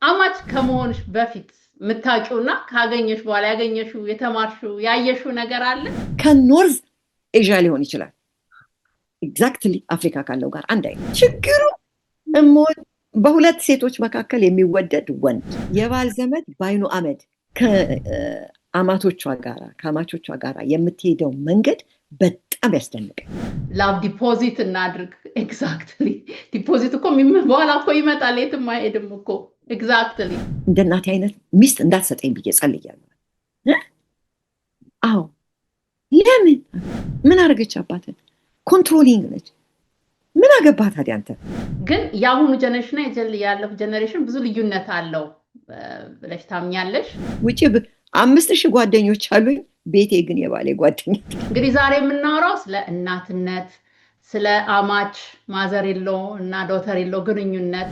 አማች ከመሆንሽ በፊት ምታቂውና ካገኘሽ በኋላ ያገኘሽው የተማርሽው ያየሽው ነገር አለ? ከኖርዝ ኤዥያ ሊሆን ይችላል። ኤግዛክትሊ አፍሪካ ካለው ጋር አንድ አይነት ችግሩ በሁለት ሴቶች መካከል የሚወደድ ወንድ የባል ዘመድ ባይኑ አመድ ከአማቾቿ ጋራ የምትሄደው መንገድ በጣም ያስደንቃል። ላቭ ዲፖዚት እናድርግ። ኤግዛክትሊ ዲፖዚት እኮ በኋላ እኮ ይመጣል፣ የትም አይሄድም እኮ። ኤግዛክትሊ እንደ እናቴ አይነት ሚስት እንዳትሰጠኝ ብዬ ጸልያለሁ። አዎ ለምን? ምን አደረገች? አባትን ኮንትሮሊንግ ነች። ምን አገባ ታዲያ አንተ? ግን የአሁኑ ጀነሬሽን ያለፈው ጀነሬሽን ብዙ ልዩነት አለው ብለሽ ታምኛለሽ? ውጪ 5000 ጓደኞች አሉኝ፣ ቤቴ ግን የባሌ ጓደኛ። እንግዲህ ዛሬ የምናወራው ስለ እናትነት፣ ስለ አማች ማዘሪሎ እና ዶተሪሎ ግንኙነት።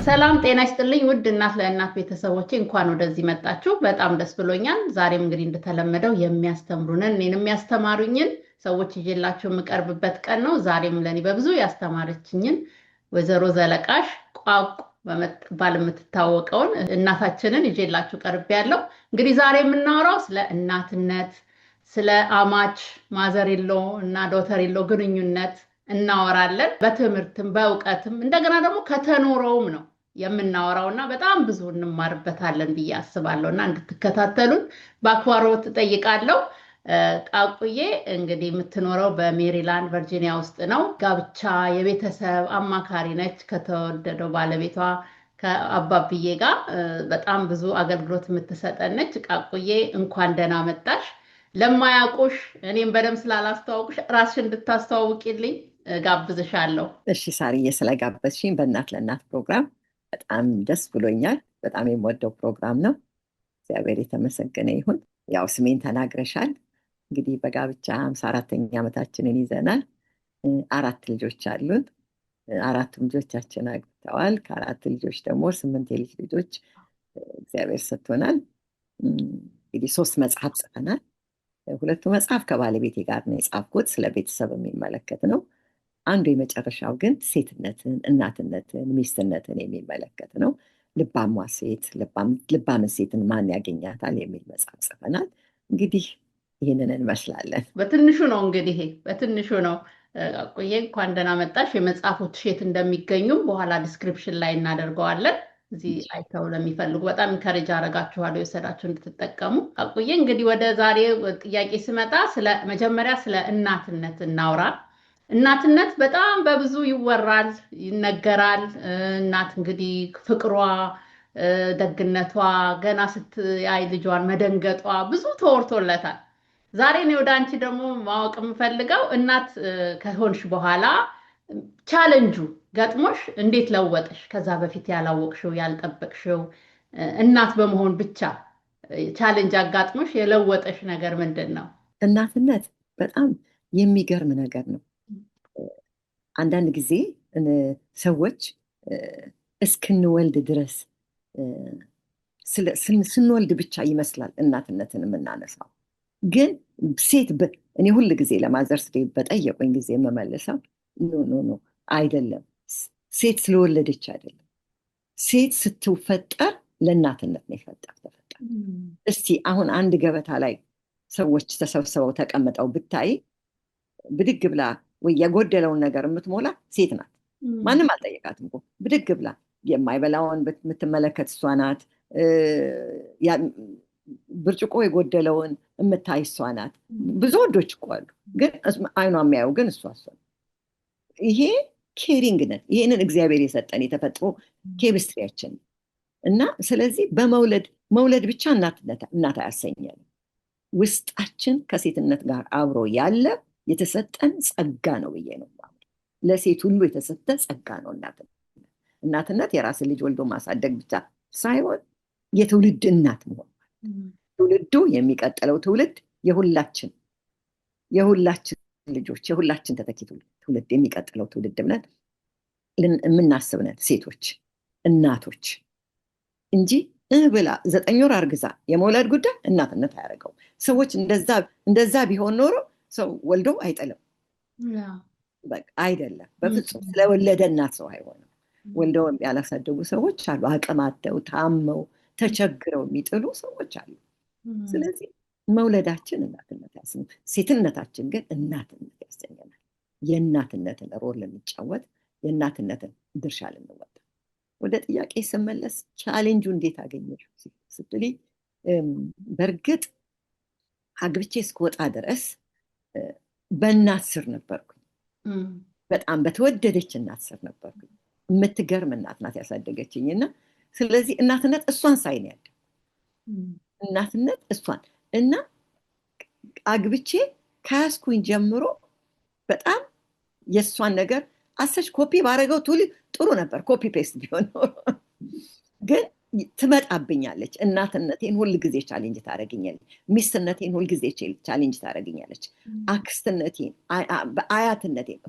ሰላም ጤና ይስጥልኝ ውድ እናት ለእናት ቤተሰቦቼ፣ እንኳን ወደዚህ መጣችሁ። በጣም ደስ ብሎኛል። ዛሬም እንግዲህ እንደተለመደው የሚያስተምሩንን እኔንም የሚያስተማሩኝን ሰዎች ይዤላችሁ የምቀርብበት ቀን ነው። ዛሬም ለኔ በብዙ ያስተማረችኝን ወይዘሮ ዘለቃሽ ቋቁ በመባል የምትታወቀውን እናታችንን ይዤላችሁ ቀርቤያለሁ። እንግዲህ ዛሬ የምናወራው ስለ እናትነት፣ ስለ አማች ማዘሪሎ እና ዶተሪሎ ግንኙነት እናወራለን። በትምህርትም በእውቀትም እንደገና ደግሞ ከተኖረውም ነው የምናወራውና በጣም ብዙ እንማርበታለን ብዬ አስባለሁና እንድትከታተሉን በአክብሮት እጠይቃለሁ። ቃቁዬ እንግዲህ የምትኖረው በሜሪላንድ ቨርጂኒያ ውስጥ ነው። ጋብቻ የቤተሰብ አማካሪ ነች ከተወደደው ባለቤቷ ከአባብዬ ጋር በጣም ብዙ አገልግሎት የምትሰጠነች። ቃቁዬ እንኳን ደህና መጣሽ። ለማያውቁሽ እኔም በደምብ ስላላስተዋውቅሽ ራስሽን እንድታስተዋውቂልኝ ጋብዝሻለሁ። እሺ ሳርዬ፣ ስለጋበዝሽኝ በእናት ለእናት ፕሮግራም በጣም ደስ ብሎኛል። በጣም የምወደው ፕሮግራም ነው። እግዚአብሔር የተመሰገነ ይሁን። ያው ስሜን ተናግረሻል። እንግዲህ በጋብቻ 54ኛ ዓመታችንን ይዘናል። 4 ልጆች አሉን። 4 ልጆቻችን አግብተዋል። ከ4 ልጆች ደግሞ 8 የልጅ ልጆች እግዚአብሔር ሰጥቶናል። እንግዲህ 3 መጽሐፍ ጽፈናል። 2 መጽሐፍ ከባለቤቴ ጋር ነው የጻፍኩት፣ ስለ ቤተሰብ የሚመለከት ነው። አንዱ የመጨረሻው ግን ሴትነትን፣ እናትነትን፣ ሚስትነትን የሚመለከት ነው። ልባሟ ሴት ልባምን ሴትን ማን ያገኛታል የሚል መጽሐፍ ጽፈናል። እንግዲህ ይህንን እንመስላለን። በትንሹ ነው እንግዲህ በትንሹ ነው። ቆየ እንኳን ደህና መጣሽ። የመጽሐፎች የት እንደሚገኙም በኋላ ዲስክሪፕሽን ላይ እናደርገዋለን። እዚህ አይተው ለሚፈልጉ በጣም ኢንካሬጅ አደርጋችኋለሁ የወሰዳችሁ እንድትጠቀሙ። አቁዬ እንግዲህ ወደ ዛሬ ጥያቄ ስመጣ መጀመሪያ ስለ እናትነት እናውራ። እናትነት በጣም በብዙ ይወራል፣ ይነገራል። እናት እንግዲህ ፍቅሯ፣ ደግነቷ፣ ገና ስትያይ ልጇን መደንገጧ ብዙ ተወርቶለታል። ዛሬ እኔ ወደ አንቺ ደግሞ ማወቅ የምፈልገው እናት ከሆንሽ በኋላ ቻሌንጁ ገጥሞሽ እንዴት ለወጥሽ? ከዛ በፊት ያላወቅሽው ያልጠበቅሽው እናት በመሆን ብቻ ቻሌንጅ አጋጥሞሽ የለወጠሽ ነገር ምንድን ነው? እናትነት በጣም የሚገርም ነገር ነው። አንዳንድ ጊዜ ሰዎች እስክንወልድ ድረስ ስንወልድ ብቻ ይመስላል እናትነትን የምናነሳው። ግን ሴት እኔ ሁል ጊዜ ለማዘርስ በጠየቁኝ ጊዜ የምመልሰው ኖ አይደለም፣ ሴት ስለወለደች አይደለም። ሴት ስትፈጠር ለእናትነት ነው ተፈጠር። እስቲ አሁን አንድ ገበታ ላይ ሰዎች ተሰብስበው ተቀምጠው ብታይ ብድግ ብላ ወይ የጎደለውን ነገር የምትሞላ ሴት ናት። ማንም አልጠየቃትም እኮ ብድግ ብላ የማይበላውን የምትመለከት እሷ ናት። ብርጭቆ የጎደለውን የምታይ እሷ ናት። ብዙ ወንዶች እኮ አሉ፣ ግን አይኗ የሚያየው ግን እሷ ይሄ ኬሪንግ ነን። ይሄንን እግዚአብሔር የሰጠን የተፈጥሮ ኬሚስትሪያችን እና ስለዚህ መውለድ ብቻ እናት አያሰኘንም። ውስጣችን ከሴትነት ጋር አብሮ ያለ የተሰጠን ጸጋ ነው ብዬ ነው። ለሴት ሁሉ የተሰጠ ጸጋ ነው እናትነት። የራስን ልጅ ወልዶ ማሳደግ ብቻ ሳይሆን የትውልድ እናት መሆን፣ ትውልዱ የሚቀጥለው ትውልድ የሁላችን ልጆች የሁላችን ተተኪ ትውልድ የሚቀጥለው ትውልድ ብለን የምናስብ ነን ሴቶች እናቶች እንጂ ብላ 9 ወር አርግዛ የመውለድ ጉዳይ እናትነት አያደርገው። ሰዎች እንደዛ ቢሆን ኖሮ ሰው ወልዶ አይጥልም። በቃ አይደለም፣ በፍጹም ስለወለደ እናት ሰው አይሆንም። ወልደው ያላሳደጉ ሰዎች አሉ፣ አቅም አጥተው ታመው ተቸግረው የሚጥሉ ሰዎች አሉ። ስለዚህ መውለዳችን እናትነት ያስነው፣ ሴትነታችን ግን እናትነት ያሰኘናል። የእናትነትን ሮል ልንጫወት፣ የእናትነትን ድርሻ ልንወጣ። ወደ ጥያቄ ስመለስ ቻሌንጁ እንዴት አገኘሽ ስትልኝ፣ በእርግጥ አግብቼ እስክወጣ ድረስ በእናት ስር ነበርኩኝ። በጣም በተወደደች እናት ስር ነበርኩኝ። የምትገርም እናት ናት ያሳደገችኝ እና ስለዚህ እናትነት እሷን ሳይ ነው ያለው። እናትነት እሷን እና አግብቼ ከያዝኩኝ ጀምሮ በጣም የእሷን ነገር አሰች ኮፒ ባረገው ጥሩ ነበር፣ ኮፒ ፔስት ቢሆን ግን ትመጣብኛለች። እናትነቴን ሁል ጊዜ ቻሌንጅ ታደርገኛለች። ሚስትነቴን ሁል ጊዜ ቻሌንጅ ታደርገኛለች። አክስትነቴን፣ አያትነቴን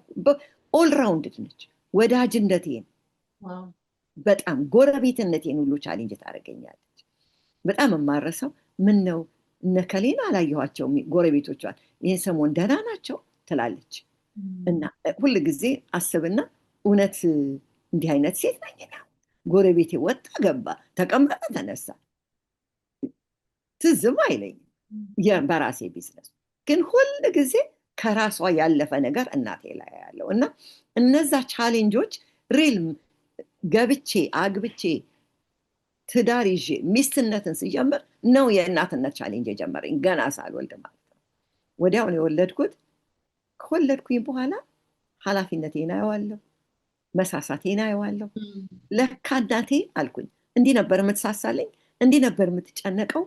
ኦል ራውንድድ ነች። ወዳጅነቴን፣ በጣም ጎረቤትነቴን ሁሉ ቻሌንጅ ታደርገኛለች። በጣም የማረሰው ምን ነው እነከሌን አላየኋቸው ጎረቤቶቿን ይህን ሰሞን ደህና ናቸው ትላለች። እና ሁል ጊዜ አስብና እውነት እንዲህ አይነት ሴት ነኝ? ጎረቤቴ ወጣ ገባ ተቀመጠ ተነሳ ትዝም አይለኝም። በራሴ ቢዝነስ ግን ሁል ጊዜ ከራሷ ያለፈ ነገር እናቴ ላይ ያለው እና እነዛ ቻሌንጆች ሪል ገብቼ አግብቼ ትዳር ይዤ ሚስትነትን ስጀምር ነው የእናትነት ቻሌንጅ የጀመረኝ፣ ገና ሳልወልድ ማለት ነው። ወዲያው ነው የወለድኩት። ከወለድኩኝ በኋላ ኃላፊነቴን አየዋለሁ፣ መሳሳቴን አየዋለሁ። ለካ እናቴ አልኩኝ እንዲህ ነበር የምትሳሳለኝ፣ እንዲህ ነበር የምትጨነቀው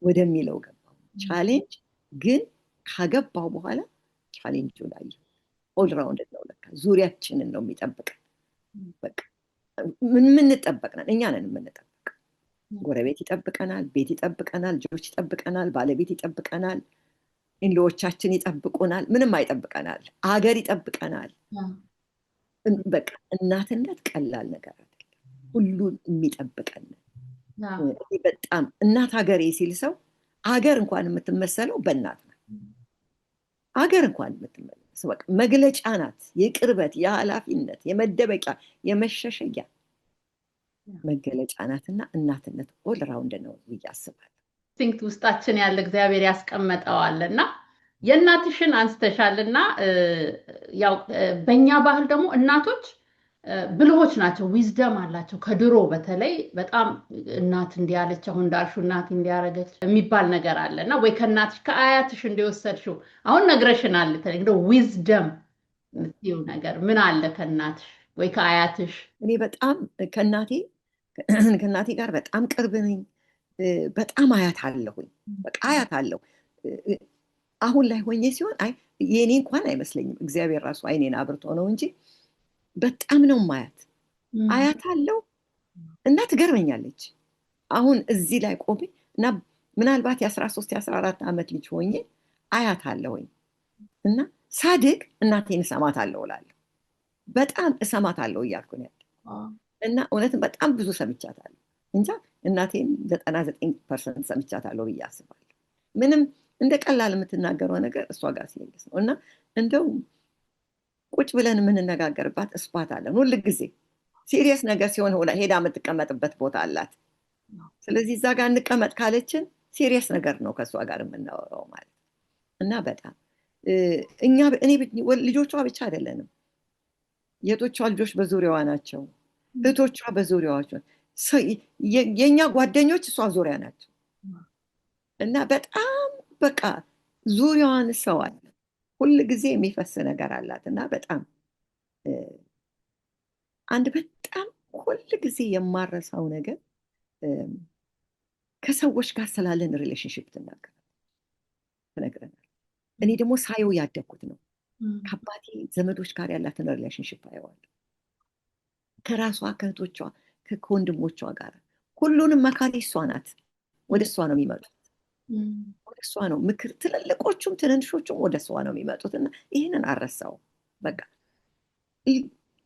ወደሚለው ገባሁ። ቻሌንጅ ግን ካገባው በኋላ ቻሌንጁ ላይ ኦል ራውንድ ነው። ለካ ዙሪያችንን ነው የሚጠብቀን። በቃ የምንጠበቅነን እኛ ነን የምንጠብቅ። ጎረቤት ይጠብቀናል፣ ቤት ይጠብቀናል፣ ልጆች ይጠብቀናል፣ ባለቤት ይጠብቀናል፣ ኢንሎዎቻችን ይጠብቁናል፣ ምንም አይጠብቀናል፣ አገር ይጠብቀናል። በቃ እናትነት ቀላል ነገር አይደለም፣ ሁሉን የሚጠብቀን። በጣም እናት ሀገሬ ሲል ሰው አገር እንኳን የምትመሰለው በእናት ነው። አገር እንኳን የምትመሰለው በቃ መግለጫ ናት፣ የቅርበት፣ የኃላፊነት፣ የመደበቂያ፣ የመሸሸጊያ መገለጫ ናትና እናትነት ኦል ራውንድ ነው ብዬ አስባለሁ። ኢንስቲንክት ውስጣችን ያለ እግዚአብሔር ያስቀመጠዋልና የእናትሽን አንስተሻልና ያው በእኛ ባህል ደግሞ እናቶች ብልሆች ናቸው፣ ዊዝደም አላቸው። ከድሮ በተለይ በጣም እናት እንዲያለች አሁን እንዳልሽው እናት እንዲያረገች የሚባል ነገር አለና ወይ ከእናትሽ ከአያትሽ እንደወሰድሽው አሁን ነግረሽናል። እንደው ዊዝደም የምትይው ነገር ምን አለ ከእናትሽ ወይ ከአያትሽ? እኔ በጣም ከእናቴ ጋር በጣም ቅርብ ነኝ። በጣም አያት አለሁኝ፣ በቃ አያት አለሁ። አሁን ላይ ሆኜ ሲሆን የኔ እንኳን አይመስለኝም፣ እግዚአብሔር ራሱ አይኔን አብርቶ ነው እንጂ በጣም ነው ማያት። አያት አለው እና ትገርመኛለች። አሁን እዚህ ላይ ቆሜ እና ምናልባት የ13 የ14 ዓመት ልጅ ሆኜ አያት አለሁኝ እና ሳድግ እናቴን እሰማታለሁ እላለሁ። በጣም እሰማታለሁ እያልኩ ነው እና እውነትም በጣም ብዙ ሰምቻታለሁ። እንጃ እናቴን 99% ሰምቻታለሁ ብዬ አስባለሁ። ምንም እንደ ቀላል የምትናገረው ነገር እሷ ጋር ሲልስ ነው እና እንደው ቁጭ ብለን የምንነጋገርባት እስፓት አለን። ሁል ጊዜ ሲሪየስ ነገር ሲሆን ሄዳ የምትቀመጥበት ቦታ አላት። ስለዚህ እዛ ጋር እንቀመጥ ካለችን ሲሪየስ ነገር ነው ከእሷ ጋር የምናወራው ማለት እና በጣም እኔ ልጆቿ ብቻ አይደለንም፣ የቶቿ ልጆች በዙሪያዋ ናቸው፣ እህቶቿ በዙሪያዋ ናቸው፣ የእኛ ጓደኞች እሷ ዙሪያ ናቸው እና በጣም በቃ ዙሪያዋን ሰው አለ፣ ሁል ጊዜ የሚፈስ ነገር አላት እና በጣም አንድ በጣም ሁል ጊዜ የማረሳው ነገር ከሰዎች ጋር ስላለን ሪሌሽንሽፕ ትነግረናል። እኔ ደግሞ ሳየው ያደግኩት ነው። ከአባቴ ዘመዶች ጋር ያላትን ሪሌሽንሽፕ አየዋለሁ። ከራሷ ከእህቶቿ ከወንድሞቿ ጋር ሁሉንም መካሪ እሷ ናት። ወደ እሷ ነው የሚመጡት፣ ወደ እሷ ነው ምክር፣ ትልልቆቹም ትንንሾቹም ወደ እሷ ነው የሚመጡት እና ይህንን አረሳው። በቃ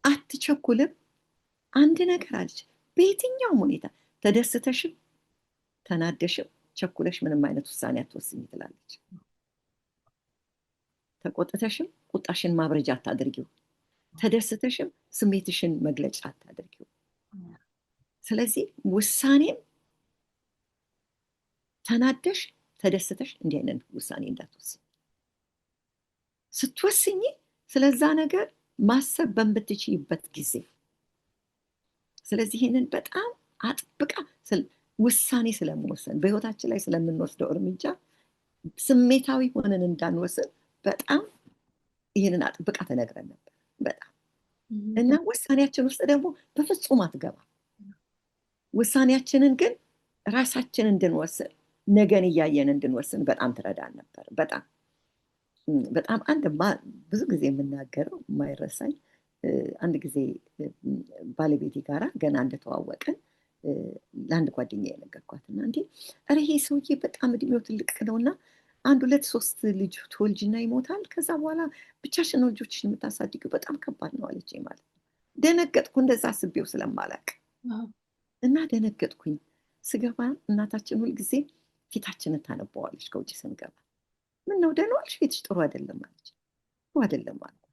አትቸኩልም። አንድ ነገር አለች፣ በየትኛውም ሁኔታ ተደስተሽም ተናደሽም ቸኩለሽ ምንም አይነት ውሳኔ አትወስኝ ትላለች። ተቆጥተሽም ቁጣሽን ማብረጃ አታድርጊው። ተደስተሽም ስሜትሽን መግለጫ አታድርጊው። ስለዚህ ውሳኔም ተናደሽ ተደስተሽ እንዲህ አይነት ውሳኔ እንዳትወስኝ። ስትወስኝ ስለዛ ነገር ማሰብ በምትችይበት ጊዜ። ስለዚህ ይህንን በጣም አጥብቃ ውሳኔ ስለመወሰን በህይወታችን ላይ ስለምንወስደው እርምጃ ስሜታዊ ሆነን እንዳንወስን በጣም ይህንን አጥብቃ ተነግረን ነበር በጣም። እና ውሳኔያችን ውስጥ ደግሞ በፍጹም አትገባ። ውሳኔያችንን ግን ራሳችን እንድንወስን ነገን እያየን እንድንወስን በጣም ትረዳን ነበር። በጣም አንድ ብዙ ጊዜ የምናገረው የማይረሳኝ አንድ ጊዜ ባለቤቴ ጋራ ገና እንደተዋወቅን ለአንድ ጓደኛ የነገርኳትና እንዴ ኧረ ይሄ ሰውዬ በጣም እድሜው ትልቅ ነውና 1 2 3 ልጅ ትወልጂና ይሞታል። ከዛ በኋላ ብቻሽን ነው ልጆችሽን የምታሳድጊው፣ በጣም ከባድ ነው አለችኝ ማለት ነው። ደነገጥኩ፣ እንደዛ አስቤው ስለማላቅ እና ደነገጥኩኝ። ስገባ እናታችን ሁልጊዜ ፊታችንን ታነበዋለች ከውጭ ስንገባ። ምን ነው ደህና ዋልሽ? ፊትሽ ጥሩ አይደለም አለች። ጥሩ አይደለም አልኩ፣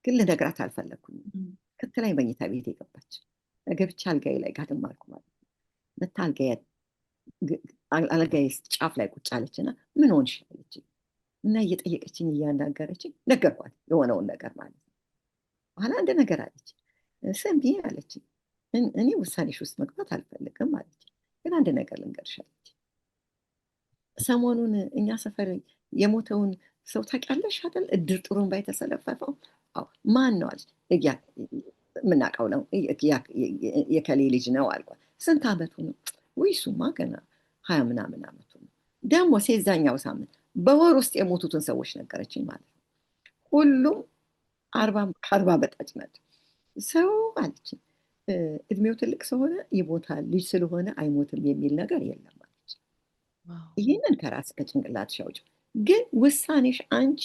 ግን ልነግራት አልፈለኩኝም። ከተለይ መኝታ ቤት የገባች ገብቼ አልጋዬ ላይ ጋድም አልኩ ማለት ነው። መታ አልጋዬ ጫፍ ላይ ቁጭ አለችና ምን ሆንሽ አለችኝ። እና እየጠየቀችኝ እያናገረችኝ ነገርኳት የሆነውን ነገር ማለት ነው። በኋላ አንድ ነገር አለች። ሰንቢ አለችኝ፣ እኔ ውሳኔሽ ውስጥ መግባት አልፈልግም አለች፣ ግን አንድ ነገር ልንገርሽ አለች። ሰሞኑን እኛ ሰፈር የሞተውን ሰው ታውቂያለሽ አይደል? እድር ጥሩምባ የተሰለፈፈው ማን ነው አለች። የምናውቀው ነው የከሌ ልጅ ነው አልኳት። ስንት ዓመቱ ነው? ውይ እሱማ ገና 20 ምናምን ዓመቱ ነው። ደግሞ ሴዛኛው ሳምንት በወር ውስጥ የሞቱትን ሰዎች ነገረችኝ ማለት ነው። ሁሉም ከ40 በታች ናቸው። ሰው አለችኝ እድሜው ትልቅ ስለሆነ ይሞታል፣ ልጅ ስለሆነ አይሞትም የሚል ነገር የለም አለች። ይህንን ከራስ ከጭንቅላትሽ አውጪው። ግን ውሳኔሽ አንቺ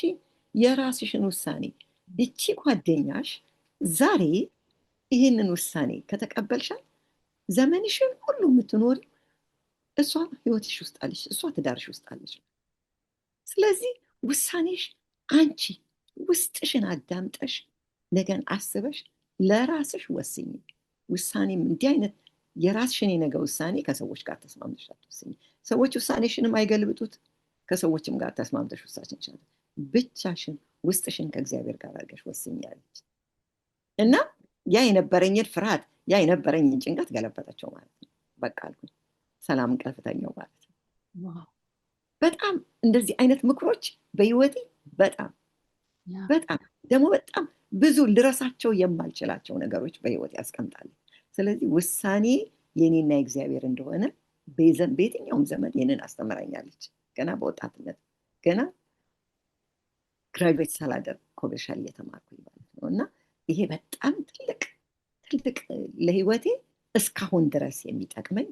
የራስሽን ውሳኔ እቺ ጓደኛሽ ዛሬ ይህንን ውሳኔ ከተቀበልሻል ዘመንሽን ሁሉ የምትኖሪ እሷ ህይወትሽ ውስጥ አለች፣ እሷ ትዳርሽ ውስጥ አለች። ስለዚህ ውሳኔሽ አንቺ ውስጥሽን አዳምጠሽ ነገን አስበሽ ለራስሽ ወስኝ። ውሳኔም እንዲህ አይነት የራስሽን የነገ ውሳኔ ከሰዎች ጋር ተስማምተሽ አትወስኝ። ሰዎች ውሳኔሽንም አይገልብጡት። ከሰዎችም ጋር ተስማምተሽ ውሳኔሽን ቻለ ብቻሽን ውስጥሽን ከእግዚአብሔር ጋር አድርገሽ ወስኝ አለች። እና ያ የነበረኝን ፍርሃት ያ የነበረኝን ጭንቀት ገለበጠችው ማለት ነው። በቃ አልኩኝ፣ ሰላም እንቅልፍተኛው ማለት ነው። በጣም እንደዚህ አይነት ምክሮች በህይወቴ በጣም ደግሞ በጣም ብዙ ልረሳቸው የማልችላቸው ነገሮች በህይወቴ ያስቀምጣለች። ስለዚህ ውሳኔ የኔና የእግዚአብሔር እንደሆነ በየትኛውም ዘመን ይህንን አስተምራኛለች። ገና በወጣትነት ገና ግራጁዌት ሳላደርግ ኮሜርሻል እየተማርኩኝ ማለት ነው። እና ይሄ በጣም ትልቅ ለህይወቴ እስካሁን ድረስ የሚጠቅመኝ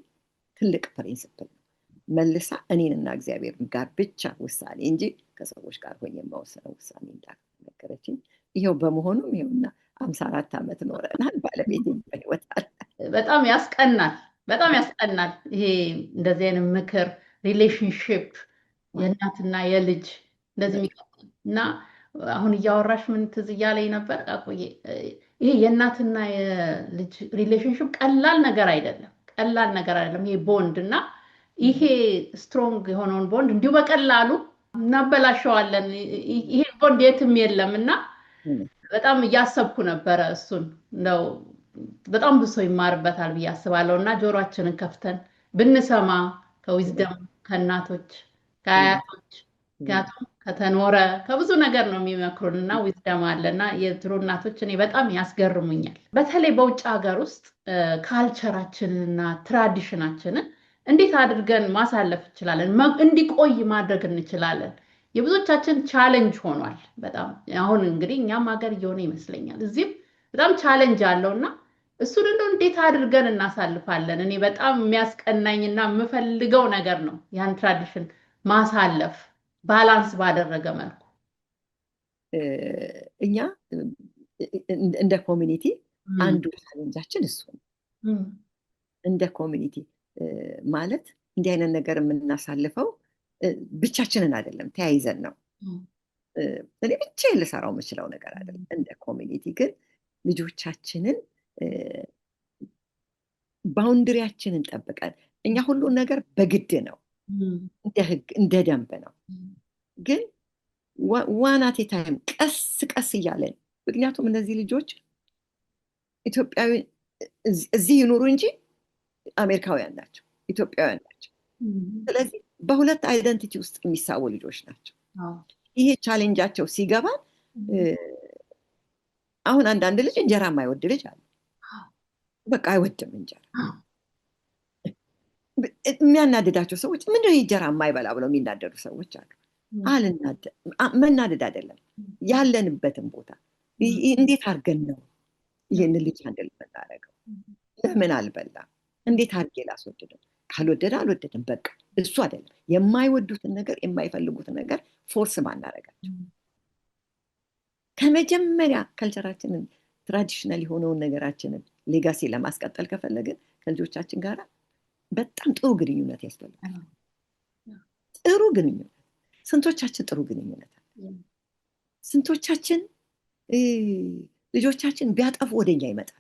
ትልቅ ፕሪንሲፕል ነው። መልሳ እኔንና እግዚአብሔር ጋር ብቻ ውሳኔ እንጂ ከሰዎች ጋር ሆኜ የማወሰነው ውሳኔ እንዳልነገረችኝ ይሄው በመሆኑም ይሄውና 54 ዓመት ኖረናል። ባለቤቴ በህይወት አለ። በጣም ያስቀናል። ይሄ እንደዚህ አይነት ምክር ሪሌሽንሽፕ የእናትና የልጅ እንደዚህ የሚቀጥል እና አሁን እያወራሽ ምን ትዝ እያለኝ ነበር ይሄ የእናትና የልጅ ሪሌሽንሽፕ ቀላል ነገር አይደለም። ይሄ ቦንድ እና ይሄ ስትሮንግ የሆነውን ቦንድ እንዲሁ በቀላሉ እናበላሸዋለን። ይሄ ቦንድ የትም የለም እና በጣም እያሰብኩ ነበረ እሱን ነው በጣም ብዙ ሰው ይማርበታል ብዬ አስባለሁ። እና ጆሮአችንን ከፍተን ብንሰማ ከዊዝደም ከእናቶች ከአያቶች ምክንያቱም ከተኖረ ከብዙ ነገር ነው የሚመክሩን እና ዊዝደም አለና የድሮ እናቶች እኔ በጣም ያስገርሙኛል። በተለይ በውጭ ሀገር ውስጥ ካልቸራችንንና ትራዲሽናችንን እንዴት አድርገን ማሳለፍ እንችላለን፣ እንዲቆይ ማድረግ እንችላለን። የብዙዎቻችን ቻሌንጅ ሆኗል በጣም አሁን እንግዲህ እኛም ሀገር እየሆነ ይመስለኛል እዚህም በጣም ቻሌንጅ አለውና እሱን እንደው እንዴት አድርገን እናሳልፋለን? እኔ በጣም የሚያስቀናኝና የምፈልገው ነገር ነው ያን ትራዲሽን ማሳለፍ ባላንስ ባደረገ መልኩ። እኛ እንደ ኮሚኒቲ አንዱ ቻሌንጃችን እሱ ነው። እንደ ኮሚኒቲ ማለት እንዲህ አይነት ነገር የምናሳልፈው ብቻችንን አይደለም፣ ተያይዘን ነው። እኔ ብቻ ልሰራው የምችለው ነገር አይደለም። እንደ ኮሚኒቲ ግን ልጆቻችንን ባውንድሪያችንን ጠብቀን እኛ ሁሉን ነገር በግድ ነው፣ እንደ ህግ እንደ ደንብ ነው። ግን ዋናት ታይም ቀስ ቀስ እያለን ምክንያቱም እነዚህ ልጆች ኢትዮጵያዊ እዚህ ይኑሩ እንጂ አሜሪካውያን ናቸው፣ ኢትዮጵያውያን ናቸው። ስለዚህ በሁለት አይደንቲቲ ውስጥ የሚሳቡ ልጆች ናቸው። ይሄ ቻሌንጃቸው ሲገባ አሁን አንዳንድ ልጅ እንጀራ የማይወድ ልጅ አለ። በቃ አይወድም እንጀራ። የሚያናድዳቸው ሰዎች ምንድነው እንጀራ የማይበላ ብለው የሚናደዱ ሰዎች አሉ። መናደድ አይደለም፣ ያለንበትን ቦታ እንዴት አድርገን ነው ይህን ልጅ አንድል የምናደርገው? ለምን አልበላ? እንዴት አድርጌ ላስወድደው? ካልወደደ አልወደድም በቃ እሱ አይደለም። የማይወዱትን ነገር የማይፈልጉትን ነገር ፎርስ ማናረጋቸው። ከመጀመሪያ ከልቸራችንን ትራዲሽናል የሆነውን ነገራችንን ሌጋሲ ለማስቀጠል ከፈለግን ከልጆቻችን ጋር በጣም ጥሩ ግንኙነት ያስፈልጋል። ጥሩ ግንኙነት። ስንቶቻችን ጥሩ ግንኙነት አለ? ስንቶቻችን ልጆቻችን ቢያጠፉ ወደኛ ይመጣል?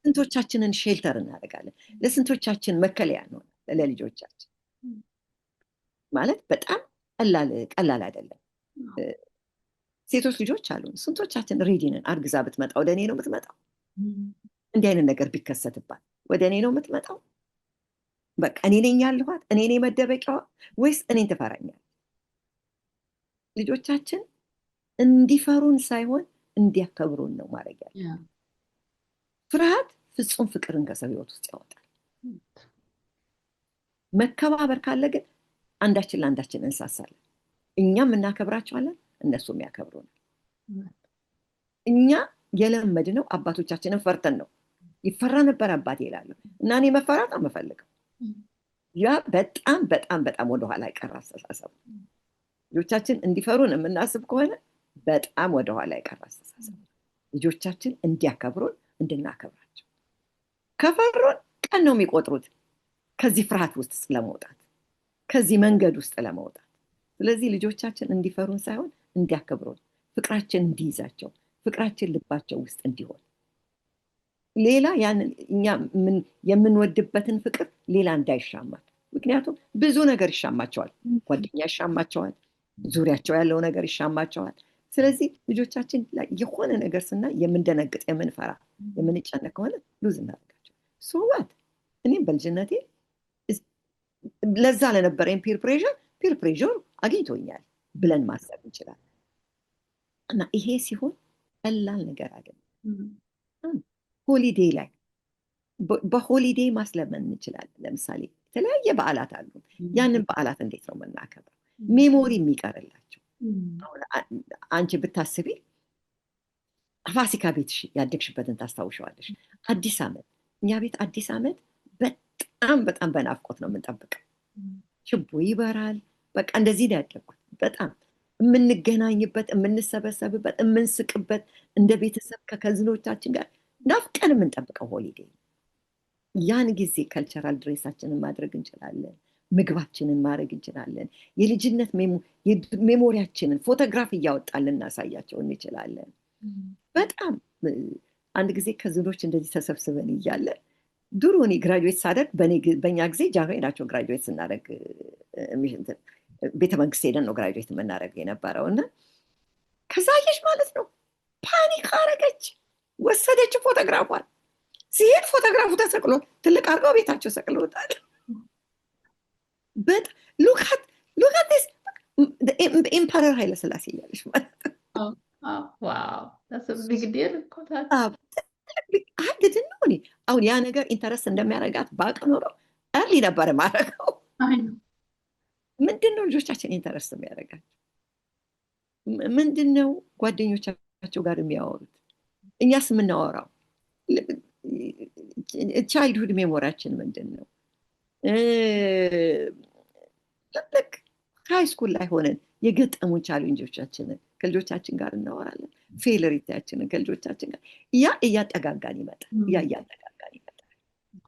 ስንቶቻችንን ሼልተር እናደርጋለን? ለስንቶቻችን መከለያ ነው ለልጆቻችን? ማለት በጣም ቀላል አይደለም። ሴቶች ልጆች አሉን። ስንቶቻችን ሬዲንን አርግዛ ብትመጣ ወደ እኔ ነው የምትመጣው? እንዲህ አይነት ነገር ቢከሰትባት ወደ እኔ ነው የምትመጣው? በቃ እኔ ነኝ ያለኋት፣ እኔ ነኝ መደበቂያዋ፣ ወይስ እኔን ትፈራኛል? ልጆቻችን እንዲፈሩን ሳይሆን እንዲያከብሩን ነው ማድረግ ያለ። ፍርሃት ፍጹም ፍቅርን ከሰው ህይወት ውስጥ ያወጣል። መከባበር ካለ ግን አንዳችን ለአንዳችን እንሳሳለን። እኛም እናከብራቸዋለን፣ እነሱም ያከብሩናል። እኛ የለመድነው አባቶቻችንን ፈርተን ነው። ይፈራ ነበር አባቴ ይላለሁ እና እኔ መፈራት አልፈልግም። ያ በጣም በጣም በጣም ወደኋላ የቀረ አስተሳሰብ። ልጆቻችን እንዲፈሩን የምናስብ ከሆነ በጣም ወደኋላ የቀረ አስተሳሰብ። ልጆቻችን እንዲያከብሩን እንድናከብራቸው። ከፈሩን ቀን ነው የሚቆጥሩት ከዚህ ፍርሃት ውስጥ ለመውጣት፣ ከዚህ መንገድ ውስጥ ለመውጣት። ስለዚህ ልጆቻችን እንዲፈሩን ሳይሆን እንዲያከብሩን፣ ፍቅራችን እንዲይዛቸው፣ ፍቅራችን ልባቸው ውስጥ እንዲሆን፣ ሌላ ያንን እኛ የምንወድበትን ፍቅር ሌላ እንዳይሻማል። ምክንያቱም ብዙ ነገር ይሻማቸዋል። ጓደኛ ይሻማቸዋል፣ ዙሪያቸው ያለው ነገር ይሻማቸዋል። ስለዚህ ልጆቻችን ላይ የሆነ ነገር ስናይ የምንደነግጥ፣ የምንፈራ፣ የምንጨነቅ ከሆነ ሉዝ እናደርጋቸው። ሶዋት እኔም በልጅነቴ ለዛ ለነበረኝ ፒር ፕሬዥር አግኝቶኛል ብለን ማሰብ እንችላለን። እና ይሄ ሲሆን ቀላል ነገር አይደለም። ሆሊዴይ ላይ በሆሊዴይ ማስለመን እንችላለን። ለምሳሌ የተለያየ በዓላት አሉ። ያንን በዓላት እንዴት ነው የምናከብረው? ሜሞሪ የሚቀርላቸው። አንቺ ብታስቢ ፋሲካ ቤትሽ ያደግሽበትን ታስታውሸዋለሽ። አዲስ ዓመት፣ እኛ ቤት አዲስ ዓመት በጣም በጣም በናፍቆት ነው የምንጠብቀው። ችቦ ይበራል። በቃ እንደዚህ ነው ያደግኩት። በጣም የምንገናኝበት፣ የምንሰበሰብበት፣ የምንስቅበት እንደ ቤተሰብ ከከዝኖቻችን ጋር ናፍቀን የምንጠብቀው ሆሊዴይ። ያን ጊዜ ከልቸራል ድሬሳችንን ማድረግ እንችላለን፣ ምግባችንን ማድረግ እንችላለን፣ የልጅነት ሜሞሪያችንን ፎቶግራፍ እያወጣን ልናሳያቸው እንችላለን። በጣም አንድ ጊዜ ከዝኖች እንደዚህ ተሰብስበን እያለ ድሮ እኔ ግራጁዌት ሳደርግ በእኛ ጊዜ ጃንሆይ ናቸው ግራጁዌት ስናደርግ ቤተመንግስት ሄደን ነው ግራጁዌት የምናደርግ የነበረው። እና ከዛ አየሽ ማለት ነው ፓኒክ አረገች፣ ወሰደች ፎቶግራፏን። ሲሄድ ፎቶግራፉ ተሰቅሎ ትልቅ አድርገው ቤታቸው ሰቅሎታል። በት ሉካት ስ ኢምፐረር ኃይለ ስላሴ እያለች ማለት ነው። አግድን ነው እኔ አሁን ያ ነገር ኢንተረስት እንደሚያደርጋት ባቅ ኖረው እርሊ ነበር ማድረገው። ምንድነው ልጆቻችን ኢንተረስት የሚያደርጋቸው? ምንድነው ጓደኞቻቸው ጋር የሚያወሩት? እኛስ የምናወራው ቻይልድሁድ ሜሞሪያችን ምንድን ነው? ልክ ሃይ ስኩል ላይ ሆነን የገጠሙን ቻሌንጆቻችንን ከልጆቻችን ጋር እናወራለን። ፌለሪቲያችንን ከልጆቻችን ጋር እያጠጋጋን ይመጣል።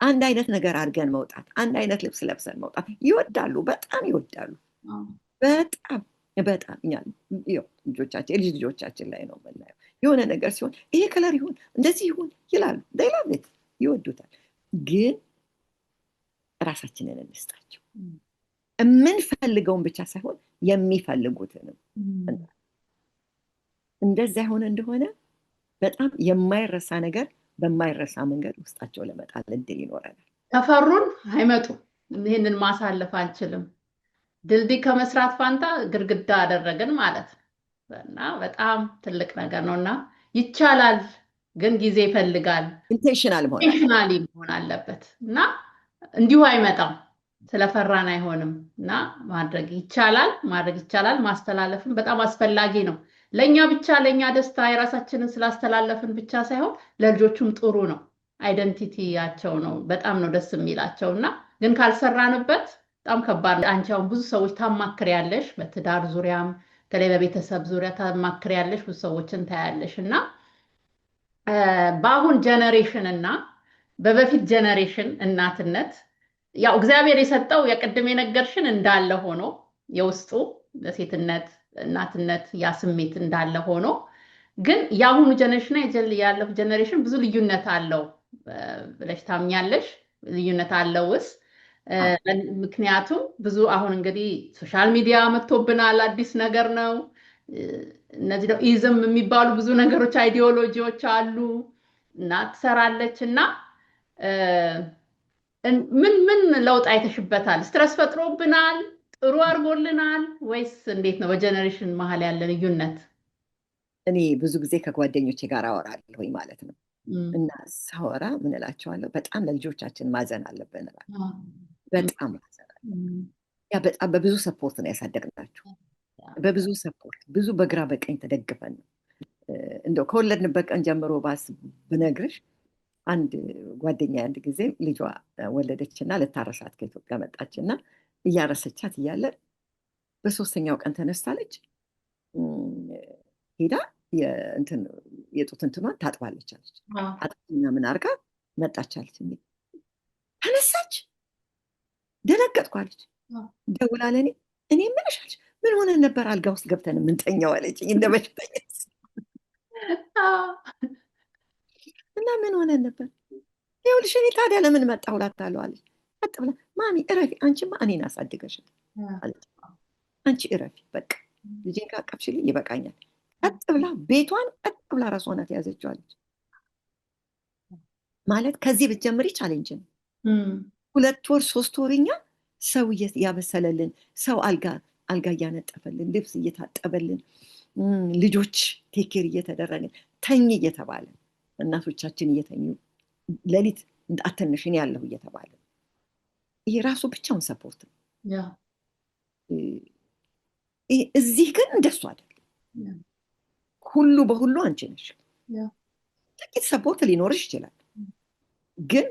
አንድ አይነት ነገር አድርገን መውጣት፣ አንድ አይነት ልብስ ለብሰን መውጣት ይወዳሉ፣ በጣም ይወዳሉ። በጣም በጣም እኛ ልጆቻችን የልጅ ልጆቻችን ላይ ነው የምናየው። የሆነ ነገር ሲሆን ይሄ ከለር ይሁን እንደዚህ ይሁን ይላሉ። ላቤት ይወዱታል። ግን ራሳችንን እንስጣቸው። የምንፈልገውን ብቻ ሳይሆን የሚፈልጉትንም እንደዛ የሆነ እንደሆነ በጣም የማይረሳ ነገር በማይረሳ መንገድ ውስጣቸው ለመጣል እድል ይኖረናል። ከፈሩን አይመጡም። ይህንን ማሳለፍ አንችልም። ድልድይ ከመስራት ፋንታ ግድግዳ አደረግን ማለት ነው እና በጣም ትልቅ ነገር ነውና ይቻላል፣ ግን ጊዜ ይፈልጋል። ኢንቴንሽናል መሆን አለበት እና እንዲሁ አይመጣም። ስለፈራን አይሆንም እና ማድረግ ይቻላል። ማስተላለፍን በጣም አስፈላጊ ነው። ለኛ ብቻ ለኛ ደስታ የራሳችንን ስላስተላለፍን ብቻ ሳይሆን ለልጆቹም ጥሩ ነው። አይደንቲቲያቸው ነው በጣም ነው ደስ የሚላቸውና ግን ካልሰራንበት በጣም ከባድ ነው። አንቺ አሁን ብዙ ሰዎች ታማክሪያለሽ፣ በትዳር ዙሪያም በተለይ በቤተሰብ ዙሪያ ታማክሪያለሽ፣ ብዙ ሰዎችን ታያለሽ እና በአሁን ጀነሬሽን እና በበፊት ጀነሬሽን እናትነት ያው እግዚአብሔር የሰጠው የቅድም የነገርሽን እንዳለ ሆኖ የውስጡ በሴትነት እናትነት ያ ስሜት እንዳለ ሆኖ ግን የአሁኑ ጀነሬሽን ያለው ጀነሬሽን ብዙ ልዩነት አለው ብለሽ ታምኛለሽ? ልዩነት አለውስ? ምክንያቱም ብዙ አሁን እንግዲህ ሶሻል ሚዲያ መጥቶብናል፣ አዲስ ነገር ነው። እነዚህ ደግሞ ኢዝም የሚባሉ ብዙ ነገሮች አይዲዮሎጂዎች አሉ እና ትሰራለች እና ምን ለውጥ አይተሽበታል? ስትረስ ፈጥሮብናል? ጥሩ አድርጎልናል? ወይስ እንዴት ነው በጀነሬሽን መሀል ያለ ልዩነት? እኔ ብዙ ጊዜ ከጓደኞቼ ጋር አወራለሁኝ ማለት ነው እና ሳወራ ምን እላቸዋለሁ፣ በጣም ለልጆቻችን ማዘን አለብን እላለሁ። በጣም ማዘን አለብን። ያ በጣም በብዙ ሰፖርት ነው ያሳደግናቸው። በብዙ ሰፖርት ብዙ በግራ በቀኝ ተደግፈን ነው እንደው ከወለድንበት ቀን ጀምሮ ባስ ብነግርሽ አንድ ጓደኛ አንድ ጊዜ ልጇ ወለደችና ልታረሳት ከኢትዮጵያ መጣችና እያረሰቻት እያለ በሶስተኛው ቀን ተነስታለች ሄዳ የጡት እንትኗን ታጥባለች አለች። አጥብና ምን አርጋ መጣች አለች። ተነሳች፣ ደነገጥኩ አለች። ደውላ ለእኔ እኔ ምንሽ አለች፣ ምን ሆነን ነበር አልጋ ውስጥ ገብተን የምንተኛው አለች። እንደ በሽተኛ እና ምን ሆነን ነበር? ይኸውልሽ እኔ ታዲያ ለምን መጣሁ እላታለሁ አለች። ቀጥ ብላ ማሚ እረፊ፣ አንቺማ እኔን አሳድገሻል አለች። አንቺ እረፊ በቃ ልጄን ካቀፍሽልኝ ይበቃኛል። ቀጥ ብላ ቤቷን ቀጥ ብላ ራሷ ናት ያዘችው አለች። ማለት ከዚህ ብትጀምሪ ቻሌንጅ ነው። 2 ወር 3 ወርኛ ሰው ያበሰለልን ሰው አልጋ እያነጠፈልን ልብስ እየታጠበልን ልጆች ቴኬር እየተደረገን ተኝ እየተባለ እናቶቻችን እየተኙ ሌሊት አትነሽን ያለሁ እየተባለ ይሄ ራሱ ብቻውን ሰፖርት ነው። እዚህ ግን እንደሱ አይደለም። ሁሉ በሁሉ አንቺ ነሽ። ጥቂት ሰፖርት ሊኖርሽ ይችላል፣ ግን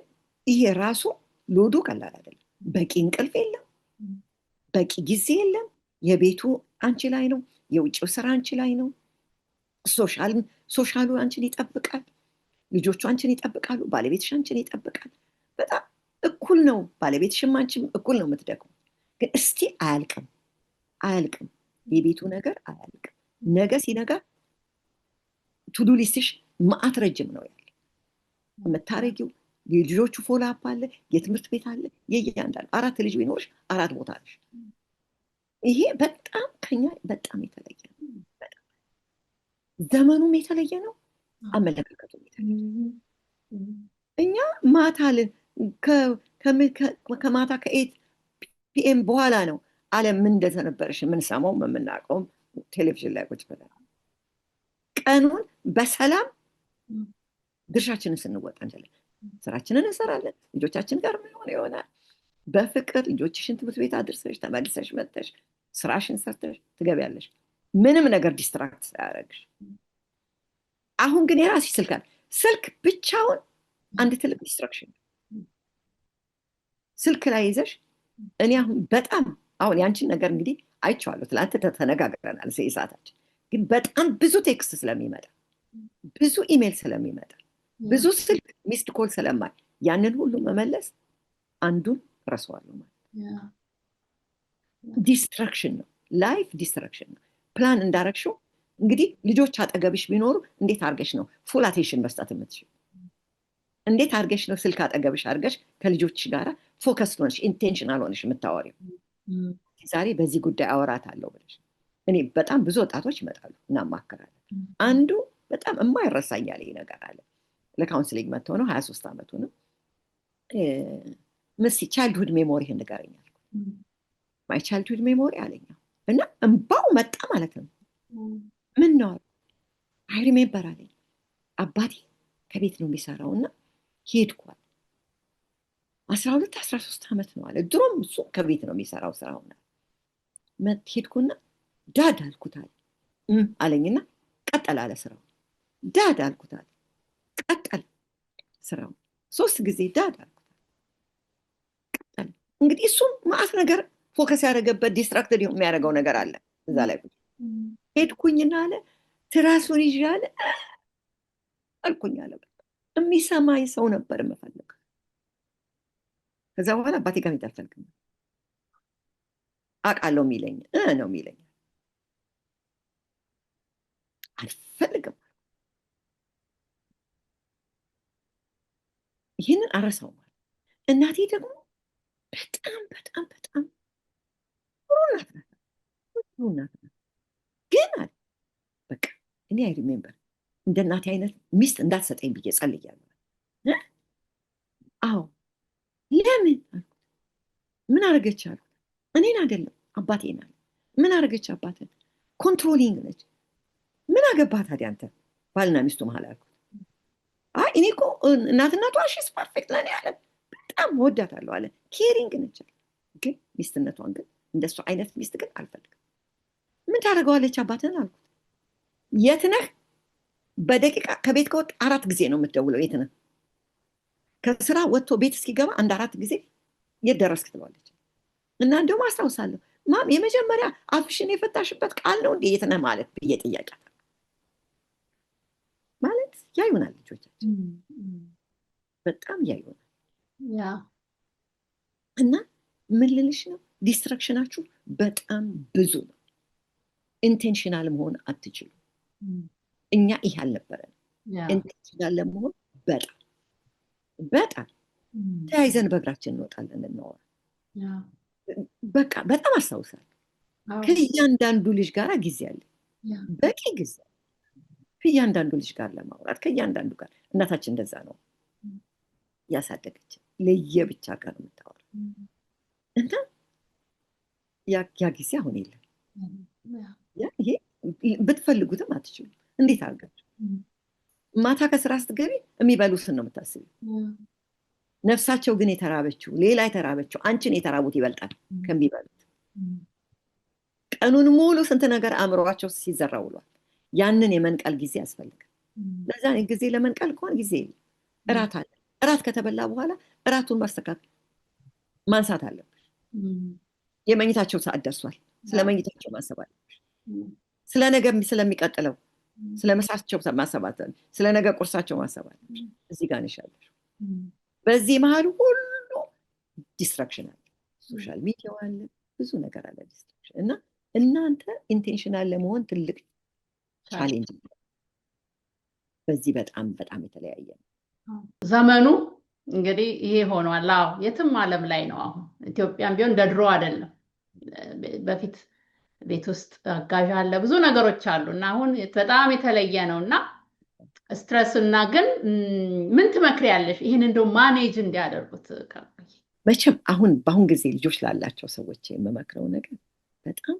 ይሄ ራሱ ሎዱ ቀላል አይደለም። በቂ እንቅልፍ የለም፣ በቂ ጊዜ የለም። የቤቱ አንቺ ላይ ነው፣ የውጭው ስራ አንቺ ላይ ነው። ሶሻሉ አንቺን ይጠብቃል፣ ልጆቹ አንቺን ይጠብቃሉ፣ ባለቤትሽ አንቺን ይጠብቃል። በጣም እኩል ነው። ባለቤትሽም አንቺም እኩል ነው የምትደክሙ። ግን እስቲ አያልቅም የቤቱ ነገር አያልቅም። ነገ ሲነጋ ቱዱ ሊስትሽ ማአት ረጅም ነው ያለ የምታረጊው። የልጆቹ ፎሎ አፕ አለ፣ የትምህርት ቤት አለ። የእያንዳንዱ 4 ልጅ ቢኖርሽ 4 ቦታ አለሽ። ይሄ በጣም ከኛ በጣም የተለየ ነው። ዘመኑም የተለየ ነው፣ አመለካከቱም የተለየ ነው። እኛ ከማታ ከ8 ፒኤም በኋላ ነው ዓለም ምን እንደተነበረሽ የምንሰማው የምናውቀው ቴሌቪዥን ላይ ቁጭ ብለን ቀኑን በሰላም ድርሻችንን ስንወጣ እንችላለን። ስራችንን እንሰራለን፣ ልጆቻችን ጋር ምን ይሆናል በፍቅር ልጆችሽን ትምህርት ቤት አድርሰሽ ተመልሰሽ መጥተሽ ስራሽን ሰርተሽ ትገቢያለሽ፣ ምንም ነገር ዲስትራክት ሳያደርግሽ። አሁን ግን የራስሽ ስልክ አለ። ስልክ ብቻውን አንድ ትልቅ ዲስትራክሽን። ስልክ ላይ ይዘሽ እኔ አሁን ያንቺን ነገር እንግዲህ አይቼዋለሁ። ትላንት ተነጋግረናል ሰዓታችን። ግን በጣም ብዙ ቴክስት ስለሚመጣ ብዙ ኢሜል ስለሚመጣ ብዙ ስልክ ሚስድ ኮል ስለማይ ያንን ሁሉ መመለስ አንዱን ረሳዋለሁ ማለት ዲስትራክሽን ነው። ላይፍ ዲስትራክሽን ነው። ፕላን እንዳረግሽው እንግዲህ ልጆች አጠገብሽ ቢኖሩ እንዴት አድርገሽ ነው ፉል አቴንሽን መስጠት የምትችይው? እንዴት አድርገሽ ነው ስልክ አጠገብሽ አድርገሽ ከልጆችሽ ጋር ፎከስ ሆነሽ ኢንቴንሽናል ሆነሽ የምታወሪው? ዛሬ በዚህ ጉዳይ አወራታለሁ ብለሽ እኔ በጣም ብዙ ወጣቶች ይመጣሉ እናማከራለን። አንዱ በጣም የማይረሳኝ ያለኝ ነገር አለ። ለካውንስሊንግ መጥቶ ነው 23 ዓመቱ ነው። ምስ ቻይልድሁድ ሜሞሪህን ንገረኝ አልኩት። ማይ ቻይልድሁድ ሜሞሪ አለኝ እና እንባው መጣ ማለት ነው። ምን ነው አይ ሪሜምበር አለኝ። አባቴ ከቤት ነው የሚሰራው እና ሄድኳል 12 13 ዓመት ነው አለ። ድሮም እሱ ከቤት ነው የሚሰራው ስራውን ሄድኩና ዳድ አልኩት አለ አለኝና ቀጠል አለ ስራው። ዳድ አልኩት አለ ቀጠል ስራው። 3 ጊዜ ዳድ አልኩት ቀጠል። እንግዲህ እሱም ማአት ነገር ፎከስ ያደረገበት ዲስትራክትድ የሚያደርገው ነገር አለ እዛ ላይ። ሄድኩኝና አለ ትራሱን ይዤ አለ አልኩኝ አለ። የሚሰማኝ ሰው ነበር የምፈልገው። ከዛ በኋላ አባቴ ጋር መሄድ አልፈልግም። አውቃለሁ የሚለኝ ነው የሚለኝ አልፈልግም። ይህንን አረሳውም። እናቴ ደግሞ በጣም በጣም በጣም ጥሩ እናት ናት። ግን አለ በቃ እኔ አይ ሪሜምበር እንደ እናቴ አይነት ሚስት እንዳትሰጠኝ ብዬ ጸልያለሁ። አዎ ለምን አልኩት። ምን አደረገች አልኩት። እኔን አይደለም አባቴን አለ። ምን አደረገች አባቴን? ኮንትሮሊንግ ነች። ምን አገባህ ታዲያ አንተ ባልና ሚስቱ መሀል አልኩት። አይ እኔ እኮ እናትነቷ ሽስ ፐርፌክት ለኔ አለ። በጣም ወዳታለሁ አለ። ኬሪንግ ነች ግን ሚስትነቷን ግን እንደሱ አይነት ሚስት ግን አልፈልግም። ምን ታደርገዋለች አባትህን አልኩት። የት ነህ? በደቂቃ ከቤት ከወጥ 4 ጊዜ ነው የምትደውለው። የት ነህ? ከስራ ወጥቶ ቤት እስኪገባ 1-4 ጊዜ የት ደረስክ ትለዋለች። እና እንደውም አስታውሳለሁ ማም የመጀመሪያ አፍሽን የፈታሽበት ቃል ነው እንዴ የት ነህ ማለት ብዬ ጥያቄ ማለት ያዩናል ልጆቻችን በጣም ያዩናል። እና ምን ልልሽ ነው ዲስትራክሽናችሁ በጣም ብዙ ነው። ኢንቴንሽናል መሆን አትችሉ። እኛ ይህ አልነበረን። ኢንቴንሽናል ለመሆን በጣም በጣም ተያይዘን በእግራችን እንወጣለን እናወራ። በቃ በጣም አስታውሳለሁ። ከእያንዳንዱ ልጅ ጋር ጊዜ አለ፣ በቂ ጊዜ ከእያንዳንዱ ልጅ ጋር ለማውራት ከእያንዳንዱ ጋር። እናታችን እንደዛ ነው ያሳደገችን፣ ለየብቻ ጋር የምታወራ እና ያ ጊዜ አሁን የለም። ይሄ ብትፈልጉትም አትችሉም። እንዴት አድርጋችሁ ማታ ከስራ ስትገቢ የሚበሉትን ነው የምታስቢው። ነፍሳቸው ግን የተራበችው ሌላ የተራበችው አንቺን የተራቡት ይበልጣል ከሚበሉት። ቀኑን ሙሉ ስንት ነገር አእምሯቸው ሲዘራ ውሏል። ያንን የመንቀል ጊዜ ያስፈልጋል። ለዛ ጊዜ ለመንቀል ከሆነ ጊዜ የለም። እራት አለ። እራት ከተበላ በኋላ እራቱን ማስተካከል ማንሳት አለብሽ። የመኝታቸው ሰዓት ደርሷል። ስለ መኝታቸው ማሰብ አለብሽ። ስለ ነገ ስለሚቀጥለው ስለ ምሳቸው ማሰብ አለብሽ። ስለ ነገ ቁርሳቸው ማሰብ አለብሽ። እዚህ ጋር ነሽ ያለሽ። በዚህ መሀል ሁሉ ዲስትራክሽን አለ። ሶሻል ሚዲያ አለ፣ ብዙ ነገር አለ ዲስትራክሽን። እና እናንተ ኢንቴንሽናል ለመሆን ትልቅ ቻሌንጅ በዚህ በጣም በጣም የተለያየ ነው ዘመኑ። እንግዲህ ይሄ ሆኗል። አዎ የትም ዓለም ላይ ነው። አሁን ኢትዮጵያም ቢሆን እንደ ድሮ አይደለም። በፊት ቤት ውስጥ አጋዥ አለ፣ ብዙ ነገሮች አሉ እና አሁን በጣም የተለየ ነው እና ስትረስ እና ግን ምን ትመክሪያለሽ ይህን እንደው ማኔጅ እንዲያደርጉት? መቼም በአሁን ጊዜ ልጆች ላላቸው ሰዎች የምመክረው ነገር በጣም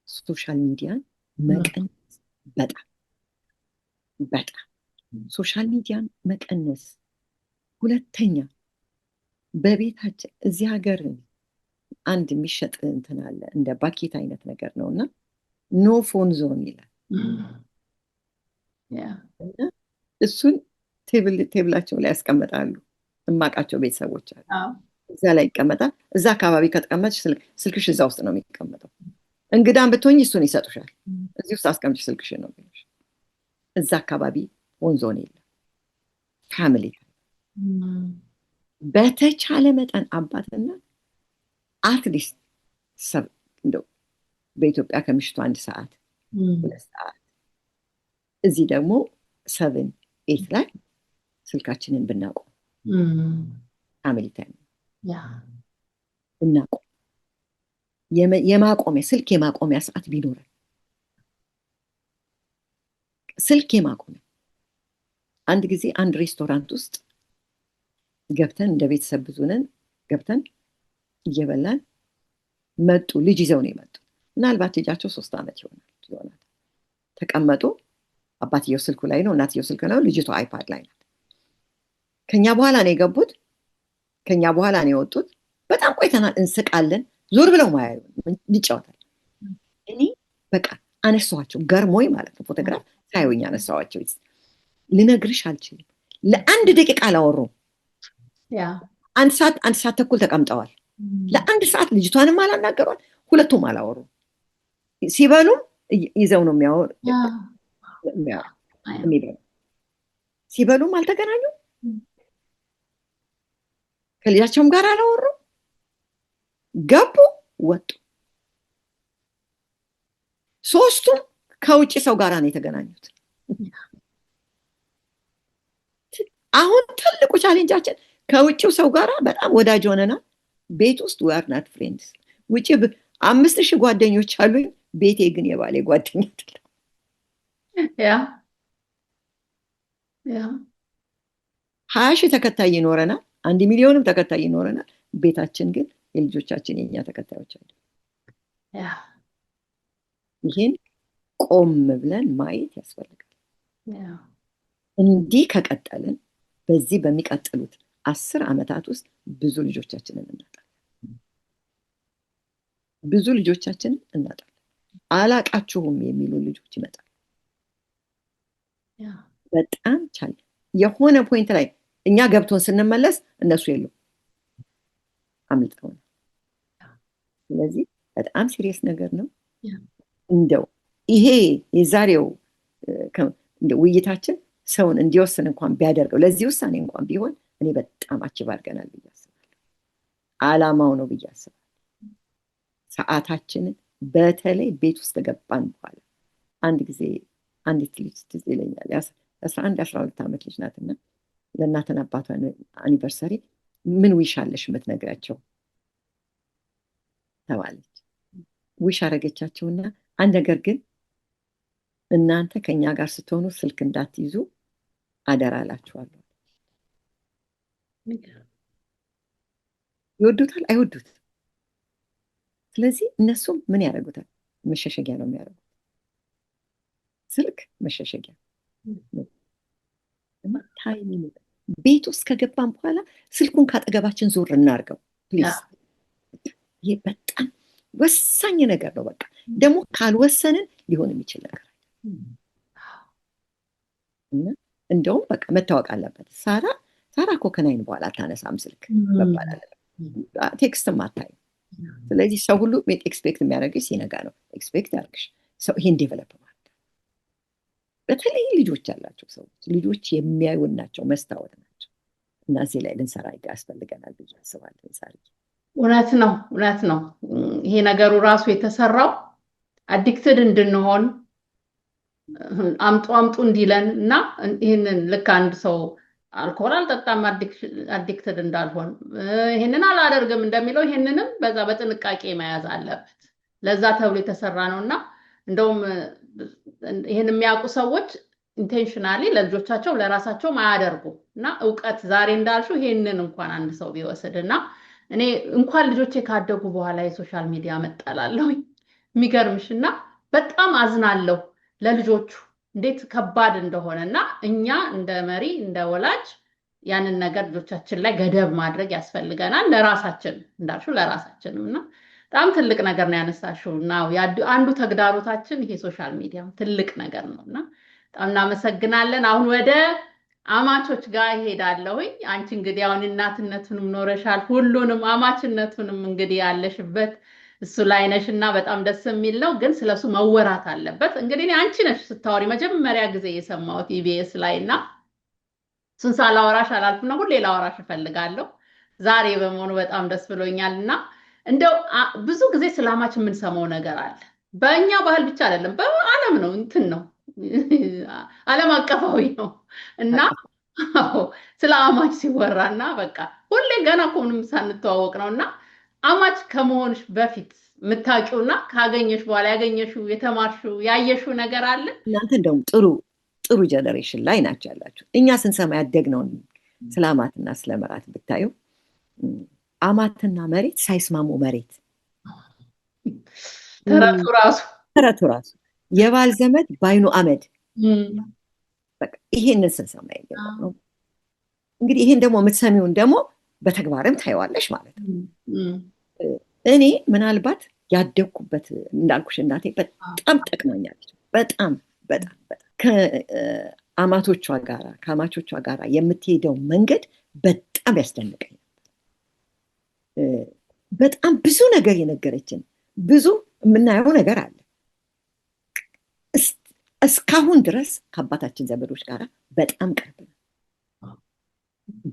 ሶሻል ሚዲያን መቀነስ፣ በጣም ሶሻል ሚዲያን መቀነስ። ሁለተኛ በቤታችን እዚህ ሀገር አንድ የሚሸጥ እንትን አለ እንደ ባኬት አይነት ነገር ነው እና ኖ ፎን ዞን ይላል። እሱን ቴብላቸው ላይ ያስቀምጣሉ። እማቃቸው ቤተሰቦች አሉ። እዛ ላይ ይቀመጣል። እዛ አካባቢ ከተቀመጥሽ ስልክሽ እዛ ውስጥ ነው የሚቀመጠው። እንግዳን ብትሆኝ እሱን ይሰጡሻል። እዚህ ውስጥ አስቀምጭ ስልክሽን ነው የሚሉሽ። እዛ አካባቢ ፎን ዞን የለም። ፋሚሊ በተቻለ መጠን አባትና አትሊስት እንደው በኢትዮጵያ ከምሽቱ 1 ሰዓት 2 ሰዓት፣ እዚህ ደግሞ 7-8 ላይ ስልካችንን ብናቆም ፋሚሊ ታይም ብናቆም ስልክ የማቆሚያ ሰዓት ቢኖረን ስልክ የማቆሚያ። አንድ ጊዜ አንድ ሬስቶራንት ውስጥ ገብተን እንደ ቤተሰብ ብዙ ነን ገብተን እየበላን መጡ። ልጅ ይዘው ነው የመጡ። ምናልባት ልጃቸው 3 ዓመት ይሆናል። ተቀመጡ። አባትየው ስልኩ ላይ ነው፣ እናትየው ስልክ ነው፣ ልጅቷ አይፓድ ላይ ናት። ከኛ በኋላ ነው የገቡት፣ ከኛ በኋላ ነው የወጡት። በጣም ቆይተናል። እንስቃለን። ዞር ብለው ማያዩ ይጫወታል። እኔ በቃ አነሳኋቸው፣ ገርሞኝ ማለት ነው። ፎቶግራፍ ሳይሆኝ አነሳኋቸው። ልነግርሽ አልችልም። ለአንድ ደቂቃ አላወሩም። 1 ሰዓት ተኩል ተቀምጠዋል። ለ1 ሰዓት ልጅቷንም አላናገሯል፣ ሁለቱም አላወሩ። ሲበሉም ይዘው ነው የሚያወሩ። ሲበሉም አልተገናኙም፣ ከልጃቸውም ጋር አላወሩ። ገቡ፣ ወጡ። ሶስቱም ከውጭ ሰው ጋር ነው የተገናኙት። አሁን ትልቁ ቻሌንጃችን ከውጭው ሰው ጋር በጣም ወዳጅ ሆነናል። ቤት ውስጥ we are not friends። ውጭ 5000 ጓደኞች አሉኝ፣ ቤቴ ግን የባሌ ጓደኛ አይደለም። 20,000 ተከታይ ይኖረናል፣ 1 ሚሊዮንም ተከታይ ይኖረናል። ቤታችን ግን የልጆቻችን የኛ ተከታዮች አሉ። ይሄን ቆም ብለን ማየት ያስፈልጋል። እንዲህ ከቀጠልን በዚህ በሚቀጥሉት 10 ዓመታት ውስጥ ብዙ ልጆቻችንን እናጣለን። ብዙ ልጆቻችንን እናጣለን። አላቃችሁም የሚሉ ልጆች ይመጣሉ። በጣም ቻለ የሆነ ፖይንት ላይ እኛ ገብቶን ስንመለስ እነሱ የሉም፣ አምልጠው ነው። ስለዚህ በጣም ሲሪየስ ነገር ነው። እንደው ይሄ የዛሬው ውይይታችን ሰውን እንዲወስን እንኳን ቢያደርገው፣ ለዚህ ውሳኔ እንኳን ቢሆን እኔ በጣም አችብ አድርገናል ብዬ አስባለሁ። ዓላማው ነው ብዬ አስባለሁ። ሰዓታችንን በተለይ ቤት ውስጥ ከገባን በኋላ አንድ ጊዜ አንዲት ልጅ ትዝ ይለኛል፣ 11-12 ዓመት ልጅ ናትና ለእናትና አባቷን አኒቨርሰሪ ምን ዊሽ አለሽ የምትነግራቸው ተባለች። ዊሽ አረገቻቸውና አንድ ነገር ግን እናንተ ከኛ ጋር ስትሆኑ ስልክ እንዳትይዙ አደራ እላችኋለሁ። ይወዱታል አይወዱት? ስለዚህ እነሱም ምን ያደርጉታል? መሸሸጊያ ነው የሚያደርጉት። ስልክ መሸሸጊያ። ቤት ውስጥ ከገባን በኋላ ስልኩን ካጠገባችን ዞር እናርገው ፕሊዝ። ይሄ በጣም ወሳኝ ነገር ነው። በቃ ደግሞ ካልወሰንን ሊሆን የሚችል ነገር እና እንደውም በቃ መታወቅ አለበት። ሳራ እኮ ከናይን በኋላ አታነሳም ስልክ መባል አለበት። ቴክስትም አታይም። ስለዚህ ሰው ሁሉ ኤክስፔክት የሚያደርግሽ ሲነጋ ነው ኤክስፔክት ያደርግሽ። ሰው ይሄን ዴቨሎፕ ማለት በተለይ ልጆች ያላቸው ሰዎች ልጆች የሚያዩን ናቸው፣ መስታወት ናቸው። እና እዚህ ላይ ልንሰራ ያስፈልገናል ብዬ አስባለሁ። ሳሪ እውነት ነው። ይሄ ነገሩ ራሱ የተሰራው አዲክትድ እንድንሆን አምጡ እንዲለን እና ይህንን ልክ አንድ ሰው አልኮል አልጠጣም አዲክትድ እንዳልሆን ይህንን አላደርግም እንደሚለው ይህንንም በዛ በጥንቃቄ መያዝ አለበት። ለዛ ተብሎ የተሰራ ነው እና እንደውም ይህን የሚያውቁ ሰዎች ኢንቴንሽናሊ ለልጆቻቸው ለራሳቸው ማያደርጉ እና እውቀት ዛሬ እንዳልሽው ይህንን እንኳን አንድ ሰው ቢወስድና እኔ እንኳን ልጆቼ ካደጉ በኋላ የሶሻል ሚዲያ መጣላለሁ የሚገርምሽና በጣም አዝናለሁ ለልጆቹ እንዴት ከባድ እንደሆነና እኛ እንደ መሪ እንደ ወላጅ ያንን ነገር ልጆቻችን ላይ ገደብ ማድረግ ያስፈልገናል። ለራሳችን እንዳልሽው ለራሳችንምና በጣም ትልቅ ነገር ነው ያነሳሽው። እና አንዱ ተግዳሮታችን ይሄ ሶሻል ሚዲያ ትልቅ ነገር ነውና በጣም እናመሰግናለን። አሁን ወደ አማቾች ጋር ይሄዳለሁኝ። አንቺ እንግዲህ አሁን እናትነቱንም ኖረሻል፣ ሁሉንም አማችነቱንም እንግዲህ ያለሽበት እሱ ላይ ነሽና በጣም ደስ የሚል ነው። ግን ስለሱ መወራት አለበት። እንግዲህ አንቺ ነሽ ስታወሪ መጀመሪያ ጊዜ የሰማሁት ኢቢኤስ ላይና እሱን ሳላወራሽ አላልፍም። ሁሌ ላወራሽ እፈልጋለሁ። ዛሬ በመሆኑ በጣም ደስ ብሎኛልና እንደው ብዙ ጊዜ ስለ አማች የምንሰማው ነገር አለ። በእኛ ባህል ብቻ አይደለም፣ በዓለም ነው እንትን ነው ዓለም አቀፋዊ ነው። እና አዎ ስለ አማች ሲወራና በቃ ሁሌ ገና እኮ ምንም ሳንተዋወቅ ነው። እና አማች ከመሆንሽ በፊት የምታውቂውና ካገኘሽ በኋላ ያገኘሽው የተማርሽው ያየሽው ነገር አለ? እናንተ እንደውም ጥሩ ጥሩ ጀነሬሽን ላይ ናቸው ያላችሁ። እኛ ስንሰማ ያደግነውን ስለ አማትና ስለ መራት ብታዩ አማትና መሬት ሳይስማሙ መሬት ተረቱ ራሱ የባል ዘመድ ባይኑ አመድ ይሄንን ስንሰማ ነው። እንግዲህ ይሄን ደግሞ የምትሰሚውን ደግሞ በተግባርም ታየዋለሽ ማለት ነው። እኔ ምናልባት ያደግኩበት እንዳልኩሽ እናቴ በጣም ጠቅማኛለች። በጣም በጣም በጣም ከአማቾቿ ጋራ የምትሄደው መንገድ በጣም ያስደንቀኝ። በጣም ብዙ ነገር የነገረችን ብዙ የምናየው ነገር አለ። እስካሁን ድረስ ከአባታችን ዘመዶች ጋር በጣም ቅርብ ነው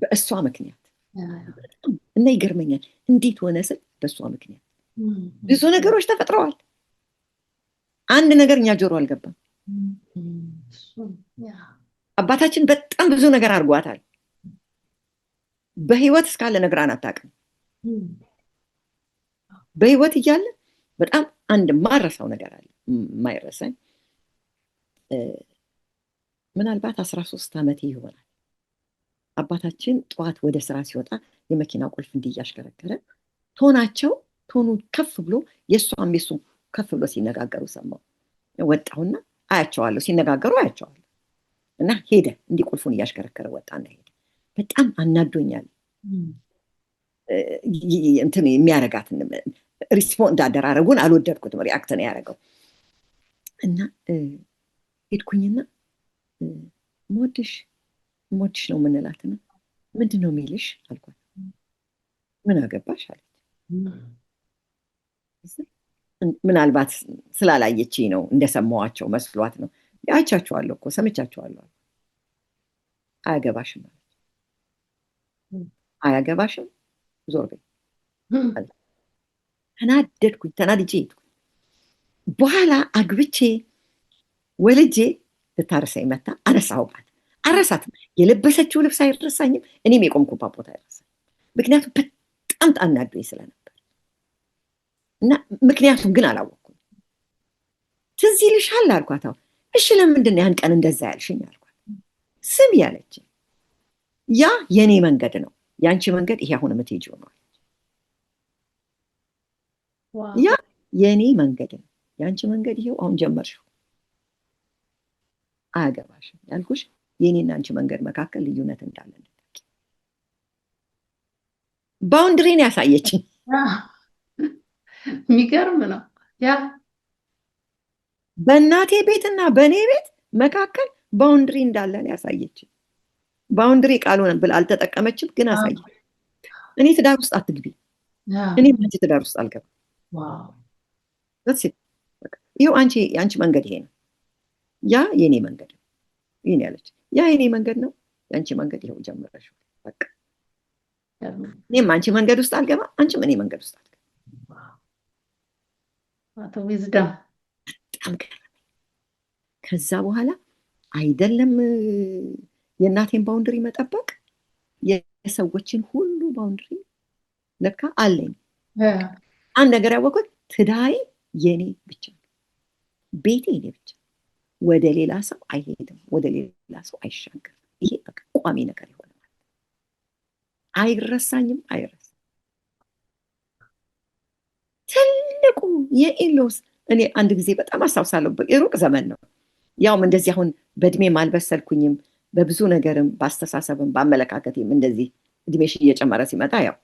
በእሷ ምክንያት እና ይገርመኛል። እንዴት ሆነ ስል በእሷ ምክንያት ብዙ ነገሮች ተፈጥረዋል። አንድ ነገር እኛ ጆሮ አልገባም። አባታችን በጣም ብዙ ነገር አድርጓታል። በህይወት እስካለ ነግራን አታውቅም። በህይወት እያለ በጣም አንድ ማረሳው ነገር አለ፣ የማይረሳኝ ምናልባት 13 ዓመቴ ይሆናል። አባታችን ጠዋት ወደ ስራ ሲወጣ የመኪና ቁልፍ እንዲያሽከረከረ ቶኑ ከፍ ብሎ የእሷም የሱ ከፍ ብሎ ሲነጋገሩ ሰማሁ። ወጣሁና አያቸዋለሁ፣ ሲነጋገሩ አያቸዋለሁ። እና ሄደ፣ እንዲህ ቁልፉን እያሽከረከረ ወጣና ሄደ። በጣም አናዶኛል። እንትን የሚያረጋትን ሪስፖንድ አደራረጉን አልወደድኩትም። ሪአክት ነው ያደረገው። እና ሄድኩኝና ሞድሽ ነው የምንላት ነው። ምንድን ነው የሚልሽ አልኳት። ምን አገባሽ አለች። ምናልባት ስላላየች ነው እንደሰማዋቸው መስሏት ነው። አይቻቸዋለሁ እኮ ሰምቻቸዋለሁ። አያገባሽም አለች። አያገባሽም ዞር በይ። ተናድጄ ሄድኩኝ። በኋላ አግብቼ ወልጄ ልታርሰኝ መታ አነሳሁባት። አረሳትም። የለበሰችው ልብስ አይረሳኝም፣ እኔም የቆምኩባት ቦታ አይረሳኝም። ምክንያቱም በጣም አናዶኝ ስለነበር እና ምክንያቱም ግን አላወቅኩም። ትዝ ይልሻል አልኳት። እሺ ለምንድን ነው ያን ቀን እንደዛ ያልሽኝ አልኳት። ስም ያለች ያ የኔ መንገድ ነው፣ ያንቺ መንገድ ይሄ አሁን የምትሄጂው ነው። ያ የኔ መንገድ ነው፣ ያንቺ መንገድ ይሄው አሁን ጀመርሽው። አያገባሽም ያልኩሽ የኔና አንቺ መንገድ መካከል ልዩነት እንዳለ እንድታውቂ። ባውንድሪን ያሳየችኝ የሚገርም ነው። ያ በእናቴ ቤትና በእኔ ቤት መካከል ባውንድሪ እንዳለን ያሳየችኝ። ባውንድሪ ቃሉን ብላ አልተጠቀመችም፣ ግን አሳየች። እኔ ትዳር ውስጥ አትግቢ፣ እኔ አንቺ ትዳር ውስጥ አልገባም። ይኸው የአንቺ መንገድ ይሄ ነው፣ ያ የኔ መንገድ ነው። ይህን ያለች ያ የኔ መንገድ ነው፣ የአንቺ መንገድ ይኸው ጀመረሽው። በቃ እኔም አንቺ መንገድ ውስጥ አልገባ፣ አንቺም እኔ መንገድ ውስጥ አልገባ። ዊዝደም በጣም ገረመኝ። ከዛ በኋላ አይደለም የእናቴን ባውንድሪ መጠበቅ፣ የሰዎችን ሁሉ ባውንድሪ ለካ አለኝ። አንድ ነገር ያወቅኩት ትዳሬ የኔ ብቻ ነው፣ ቤቴ የኔ ብቻ፣ ወደ ሌላ ሰው አይሄድም፣ ወደ ሌላ ሰው አይሻገርም። ይሄ በቃ ቋሚ ነገር ይሆናል፣ አይረሳኝም፣ አይረሳም። ትልቁ የኢሎስ እኔ አንድ ጊዜ በጣም አስታውሳለሁ፣ የሩቅ ዘመን ነው። ያውም እንደዚህ አሁን በእድሜም አልበሰልኩኝም፣ በብዙ ነገርም በአስተሳሰብም በአመለካከቴም እንደዚህ እድሜሽ እየጨመረ ሲመጣ ያው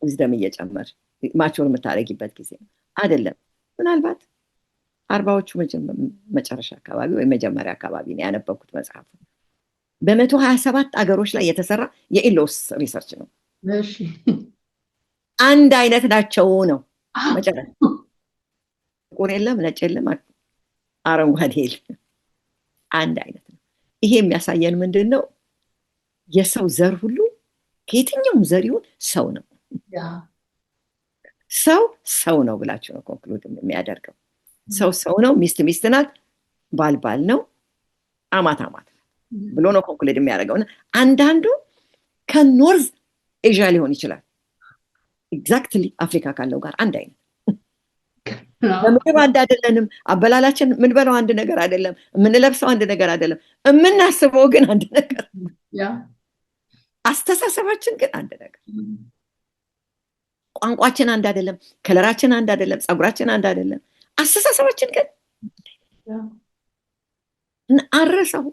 ዊዝደም እየጨመር ማቾር የምታደርጊበት ጊዜ አይደለም። ምናልባት 40ዎቹ መጨረሻ አካባቢ ወይ መጀመሪያ አካባቢ ነው ያነበብኩት መጽሐፍ። በ127 አገሮች ላይ የተሰራ የኢሎስ ሪሰርች ነው። አንድ አይነት ናቸው ነው መጨረሻ። ጥቁር የለም፣ ነጭ የለም፣ አረንጓዴ የለም፣ አንድ አይነት ነው። ይሄ የሚያሳየን ምንድን ነው? የሰው ዘር ሁሉ ከየትኛውም ዘር ይሁን ሰው ነው። ሰው ነው ብላችሁ ነው ኮንክሉድ የሚያደርገው። ሰው ሰው ነው፣ ሚስት ሚስት ናት፣ ባል ባል ነው፣ አማት አማት ብሎ ነው ኮንክሉድ የሚያደርገው። አንዳንዱ ከኖርዝ ኤዥያ ሊሆን ይችላል፣ ኤግዛክትሊ አፍሪካ ካለው ጋር አንድ አይነት። በምግብ አንድ አይደለንም፣ አበላላችን የምንበላው አንድ ነገር አይደለም፣ የምንለብሰው አንድ ነገር አይደለም፣ የምናስበው ግን አንድ ነገር፣ አስተሳሰባችን ግን አንድ ነገር። ቋንቋችን አንድ አይደለም፣ ከለራችን አንድ አይደለም፣ ፀጉራችን አንድ አይደለም፣ አስተሳሰባችን ግን አረሰው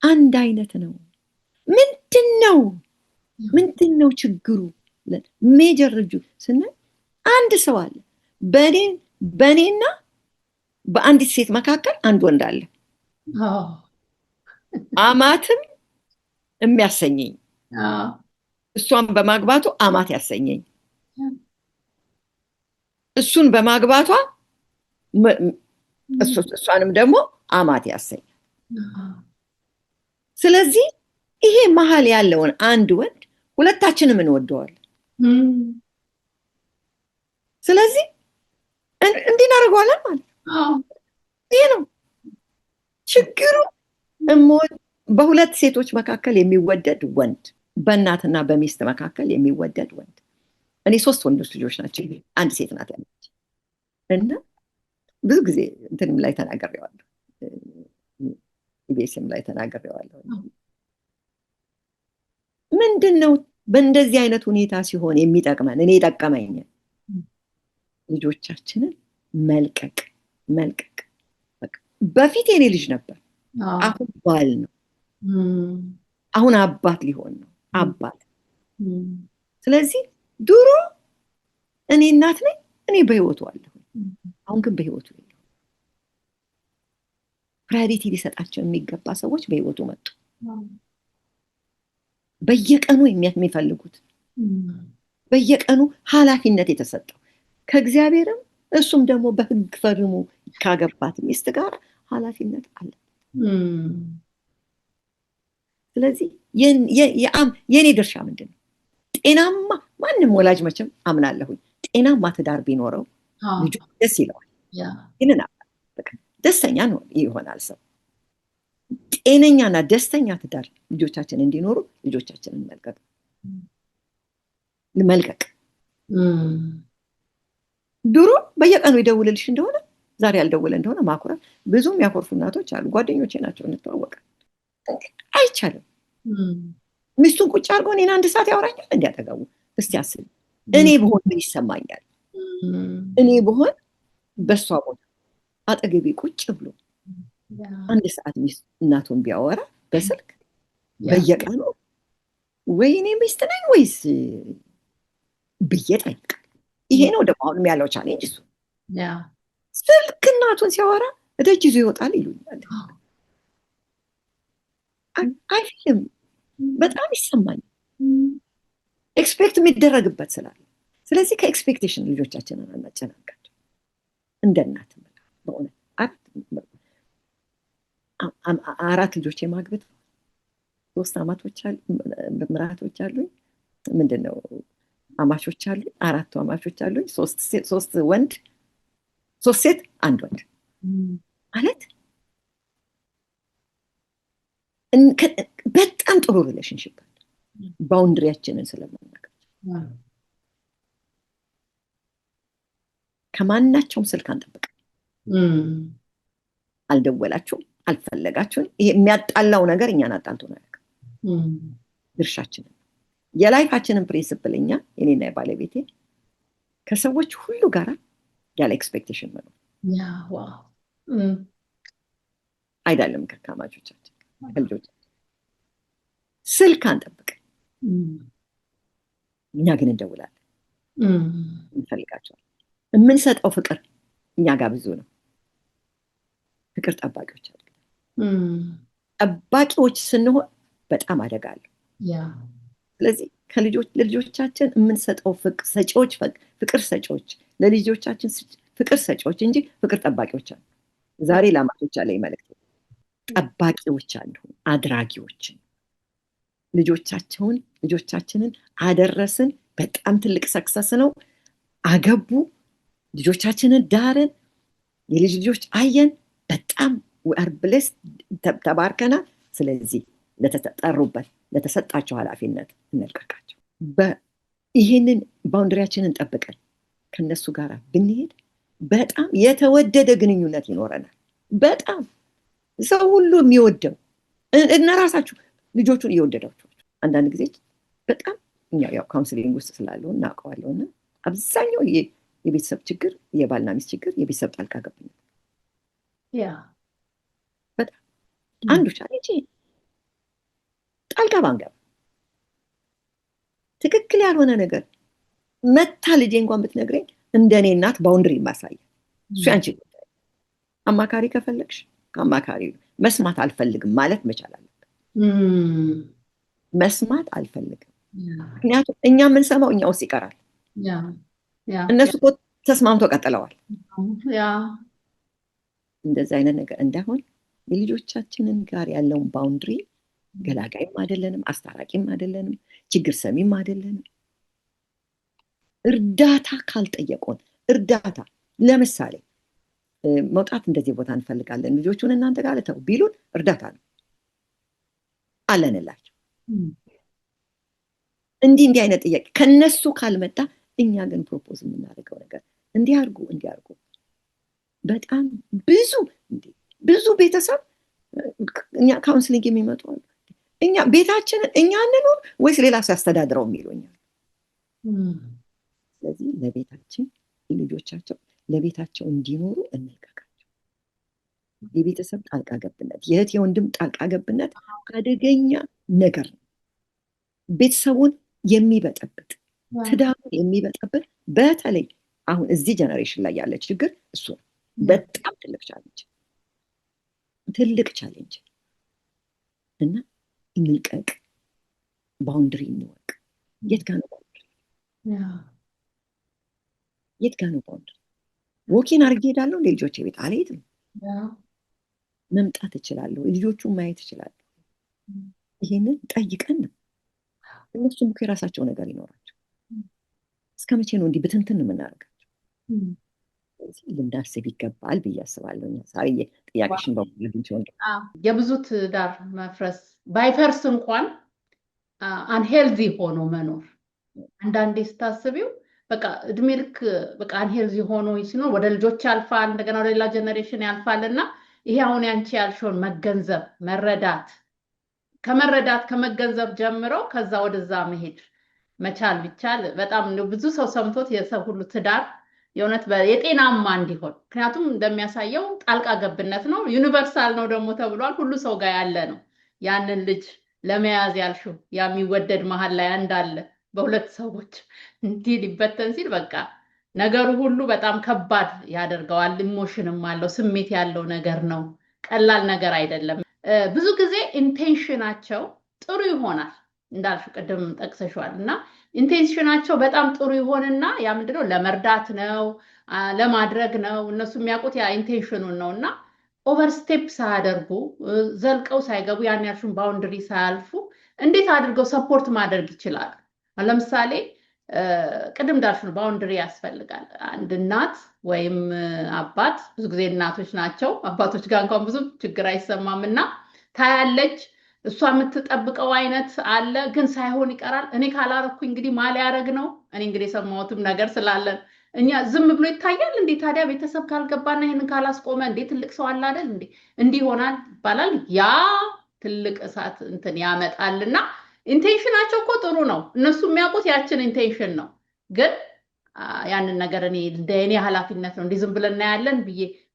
አንድ አይነት ነው። ምንድን ነው ችግሩ? ሜጀር ልጁ ስናይ አንድ ሰው አለ፣ በእኔና በአንዲት ሴት መካከል አንድ ወንድ አለ፣ አማትም የሚያሰኘኝ፣ እሷን በማግባቱ አማት ያሰኘኝ፣ እሱን በማግባቷ እሷንም ደግሞ አማት ያሰኛል። ስለዚህ ይሄ መሀል ያለውን አንድ ወንድ ሁለታችንም እንወደዋለን። ስለዚህ እንዲህ እናደርገዋለን ማለት ነው። ይሄ ነው ችግሩ። በሁለት ሴቶች መካከል የሚወደድ ወንድ፣ በእናትና በሚስት መካከል የሚወደድ ወንድ። እኔ 3 ወንዶች ልጆች ናቸው፣ አንድ ሴት ናት ያለች እና ብዙ ጊዜ እንትንም ላይ ተናግሬዋለሁ፣ ኢቢኤስም ላይ ተናግሬዋለሁ። ምንድን ነው በእንደዚህ አይነት ሁኔታ ሲሆን የሚጠቅመን? እኔ ጠቀመኝ ልጆቻችንን መልቀቅ። በፊት የኔ ልጅ ነበር፣ አሁን ባል ነው፣ አሁን አባት ሊሆን ነው፣ አባት። ስለዚህ ድሮ እኔ እናት ነኝ፣ እኔ በህይወቱ አለሁ፣ አሁን ግን በህይወቱ የለሁም። ፕራዮሪቲ ሊሰጣቸው የሚገባ ሰዎች በህይወቱ መጡ። በየቀኑ የሚፈልጉት፣ በየቀኑ ኃላፊነት የተሰጠው ከእግዚአብሔርም እሱም ደግሞ በህግ ፈርሞ ካገባት ሚስት ጋር ኃላፊነት አለ። ስለዚህ የኔ ድርሻ ምንድን ነው? ጤናማ፣ ማንም ወላጅ መቼም አምናለሁኝ ጤናማ ትዳር ቢኖረው ልጁ ደስ ይለዋል፣ ግን ደስተኛ ነው ይሆናል ሰው። ጤነኛና ደስተኛ ትዳር ልጆቻችን እንዲኖሩ ልጆቻችንን መልቀቅ። ድሮ በየቀኑ ይደውልልሽ እንደሆነ ዛሬ ያልደውለ እንደሆነ ማኩራት። ብዙ የሚያኮርፉ እናቶች አሉ፣ ጓደኞቼ ናቸው፣ እንተዋወቃለን። አይቻልም። ሚስቱን ቁጭ አድርጎ እኔን 1 ሰዓት ያወራኛል እንዲያጠገቡ። እስቲ አስብ፣ እኔ ብሆን ምን ይሰማኛል? እኔ ብሆን በሷ ቦታ አጠገቤ ቁጭ ብሎ 1 ሰዓት እናቱን ቢያወራ በስልክ በየቀኑ ወይኔ ሚስት ነኝ ወይስ ብዬ ጠይቃለሁ። ይሄ ነው ደግሞ አሁንም ያለው ቻሌንጅ እሱ። ስልክ እናቱን ሲያወራ እደጅ ይዞ ይወጣል ይሉኛል። አይልም፣ በጣም ይሰማኝ፣ ኤክስፔክት የሚደረግበት ስላለ። ስለዚህ ከኤክስፔክቴሽን ልጆቻችንን አናጨናንቃቸው። እንደ እናት በእውነት 4 ልጆች የማግባት 3 ምራቶች አሉኝ። ምንድነው አማቾች አሉኝ፣ 4 አማቾች አሉኝ፣ 3 ወንድ 3 ሴት 1 ወንድ ማለት በጣም ጥሩ ሪሌሽንሽፕ አለ። ባውንድሪያችንን ስለምናውቅ ከማናቸውም ስልክ አንጠብቅ። አልደወላችሁም፣ አልፈለጋችሁም፣ ይሄ የሚያጣላው ነገር እኛን አጣልቶናል። ድርሻችንን የላይፋችንን ፕሪንሲፕል እኛ የኔና የባለቤቴ ከሰዎች ሁሉ ጋር ያለ ኤክስፔክቴሽን መኖር አይደለም። ከካማቾቻችን ከልጆቻችን ስልክ አንጠብቅ፣ እኛ ግን እንደውላለን፣ እንፈልጋቸዋለን። የምንሰጠው ፍቅር እኛ ጋር ብዙ ነው። ፍቅር ጠባቂዎች አሉ። ጠባቂዎች ስንሆን በጣም አደጋ አለው። ስለዚህ ለልጆቻችን የምንሰጠው ፍቅር ሰጪዎች፣ ለልጆቻችን ፍቅር ሰጪዎች እንጂ ፍቅር ጠባቂዎች አሉ። ዛሬ ለአማቶች አለ መልእክት፣ ጠባቂዎች አሉ፣ አድራጊዎችን። ልጆቻችንን አደረስን፣ በጣም ትልቅ ሰክሰስ ነው። አገቡ፣ ልጆቻችንን ዳርን፣ የልጅ ልጆች አየን። በጣም አር ብለስ ተባርከናል። ስለዚህ ለተጠሩበት ለተሰጣቸው ኃላፊነት እንልቀቃቸው። ይህንን ባውንደሪያችንን ጠብቀን ከነሱ ጋር ብንሄድ በጣም የተወደደ ግንኙነት ይኖረናል። በጣም ሰው ሁሉ የሚወደው እና ራሳችሁ ልጆቹን እየወደዳችሁ አንዳንድ ጊዜ በጣም ያው ካውንስሊንግ ውስጥ ስላለው እናውቀዋለሁ እና አብዛኛው የቤተሰብ ችግር የባልና ሚስት ችግር የቤተሰብ ጣልቃ ገብነት በጣም አንዱ ቻሌንጅ ጣልቃ ባንገባ ትክክል ያልሆነ ነገር መታ ልጄ እንኳን ብትነግረኝ እንደኔ እናት ባውንድሪ ማሳየ እሱ ያንቺ ጉዳይ። አማካሪ ከፈለግሽ ከአማካሪ መስማት አልፈልግም ማለት መቻል አለበት። መስማት አልፈልግም ምክንያቱም እኛ የምንሰማው እኛ ውስጥ ይቀራል። እነሱ እኮ ተስማምቶ ቀጥለዋል። እንደዚህ አይነት ነገር እንዳይሆን የልጆቻችንን ጋር ያለውን ባውንድሪ ገላጋይም አይደለንም፣ አስታራቂም አይደለንም፣ ችግር ሰሚም አይደለንም። እርዳታ ካልጠየቁን እርዳታ ለምሳሌ መውጣት እንደዚህ ቦታ እንፈልጋለን ልጆቹን እናንተ ጋር ተው ቢሉን እርዳታ ነው አለንላቸው። እንዲህ አይነት ጥያቄ ከነሱ ካልመጣ እኛ ግን ፕሮፖዝ የምናደርገው ነገር እንዲያርጉ በጣም ብዙ ቤተሰብ እኛ ካውንስሊንግ የሚመጡ እኛ ቤታችንን እኛ እንኑር ወይስ ሌላ ሰው ያስተዳድረው የሚሉኛል። ስለዚህ ለቤታችን ልጆቻቸው ለቤታቸው እንዲኖሩ እንልቀቃቸው። የቤተሰብ ጣልቃ ገብነት የእህት የወንድም ጣልቃ ገብነት አደገኛ ነገር ነው። ቤተሰቡን የሚበጠብጥ ትዳሩን የሚበጠብጥ በተለይ አሁን እዚህ ጀነሬሽን ላይ ያለ ችግር እሱ ነው። በጣም ትልቅ ቻሌንጅ እና እንልቀቅ፣ ባውንድሪ እንወቅ። የት ጋ ነው ባውንድሪ? ወኪን አድርጌ ሄዳለሁ እንደ ልጆቼ ቤት አልሄድም። መምጣት እችላለሁ፣ ልጆቹን ማየት እችላለሁ። ይሄንን ጠይቀን ነው። እነሱም እኮ የራሳቸው ነገር ይኖራቸው። እስከ መቼ ነው እንዲህ ብትንትን የምናደርጋቸው? ልናስብ ይገባል ብዬ አስባለሁ። ሳርዬ ጥያቄሽን በሙሉ የብዙ ትዳር መፍረስ ባይፈርስ እንኳን አንሄልዚ ሆኖ መኖር አንዳንዴ ስታስቢው በቃ እድሜ ልክ በቃ አንሄልዚ ሆኖ ሲኖር ወደ ልጆች ያልፋል፣ እንደገና ወደ ሌላ ጀነሬሽን ያልፋል እና ይሄ አሁን ያንቺ ያልሽውን መገንዘብ ከመገንዘብ ጀምሮ ከዛ ወደዛ መሄድ መቻል ቢቻል በጣም ብዙ ሰው ሰምቶት የሰው ሁሉ ትዳር የእውነት የጤናማ እንዲሆን። ምክንያቱም እንደሚያሳየው ጣልቃ ገብነት ነው፣ ዩኒቨርሳል ነው ደግሞ ተብሏል። ሁሉ ሰው ጋር ያለ ነው። ያንን ልጅ ለመያዝ ያልሽው የሚወደድ መሀል ላይ እንዳለ በሁለት ሰዎች እንዲህ ሊበተን ሲል በቃ ነገሩ ሁሉ በጣም ከባድ ያደርገዋል። ኢሞሽንም አለው፣ ስሜት ያለው ነገር ነው። ቀላል ነገር አይደለም። ብዙ ጊዜ ኢንቴንሽናቸው ጥሩ ይሆናል እንዳልሽው ቅድም ጠቅሰሽዋል እና ኢንቴንሽናቸው በጣም ጥሩ ይሆንና ያ ምንድነው ለመርዳት ነው ለማድረግ ነው። እነሱ የሚያውቁት ያ ኢንቴንሽኑን ነው እና ኦቨርስቴፕ ሳያደርጉ ዘልቀው ሳይገቡ ያን ያልሽውን ባውንደሪ ሳያልፉ እንዴት አድርገው ሰፖርት ማድረግ ይችላሉ? ለምሳሌ ቅድም እንዳልሽው ባውንደሪ ያስፈልጋል። አንድ እናት ወይም አባት፣ ብዙ ጊዜ እናቶች ናቸው፣ አባቶች ጋር እንኳን ብዙ ችግር አይሰማም እና ታያለች እሷ የምትጠብቀው አይነት አለ፣ ግን ሳይሆን ይቀራል። እኔ ካላረኩኝ እንግዲህ ማሊያረግ ነው። እኔ እንግዲህ የሰማሁትም ነገር ስላለን እኛ ዝም ብሎ ይታያል እንዴ? ታዲያ ቤተሰብ ካልገባና ይሄንን ካላስቆመ እንዴ ትልቅ ሰው አለ አይደል እንዴ እንዲህ ይሆናል ይባላል። ያ ትልቅ እሳት እንትን ያመጣልና ኢንቴንሽናቸው እኮ ጥሩ ነው። እነሱ የሚያውቁት ያችን ኢንቴንሽን ነው። ግን ያንን ነገር እኔ ኃላፊነት ነው እንዲህ ዝም ብለን እናያለን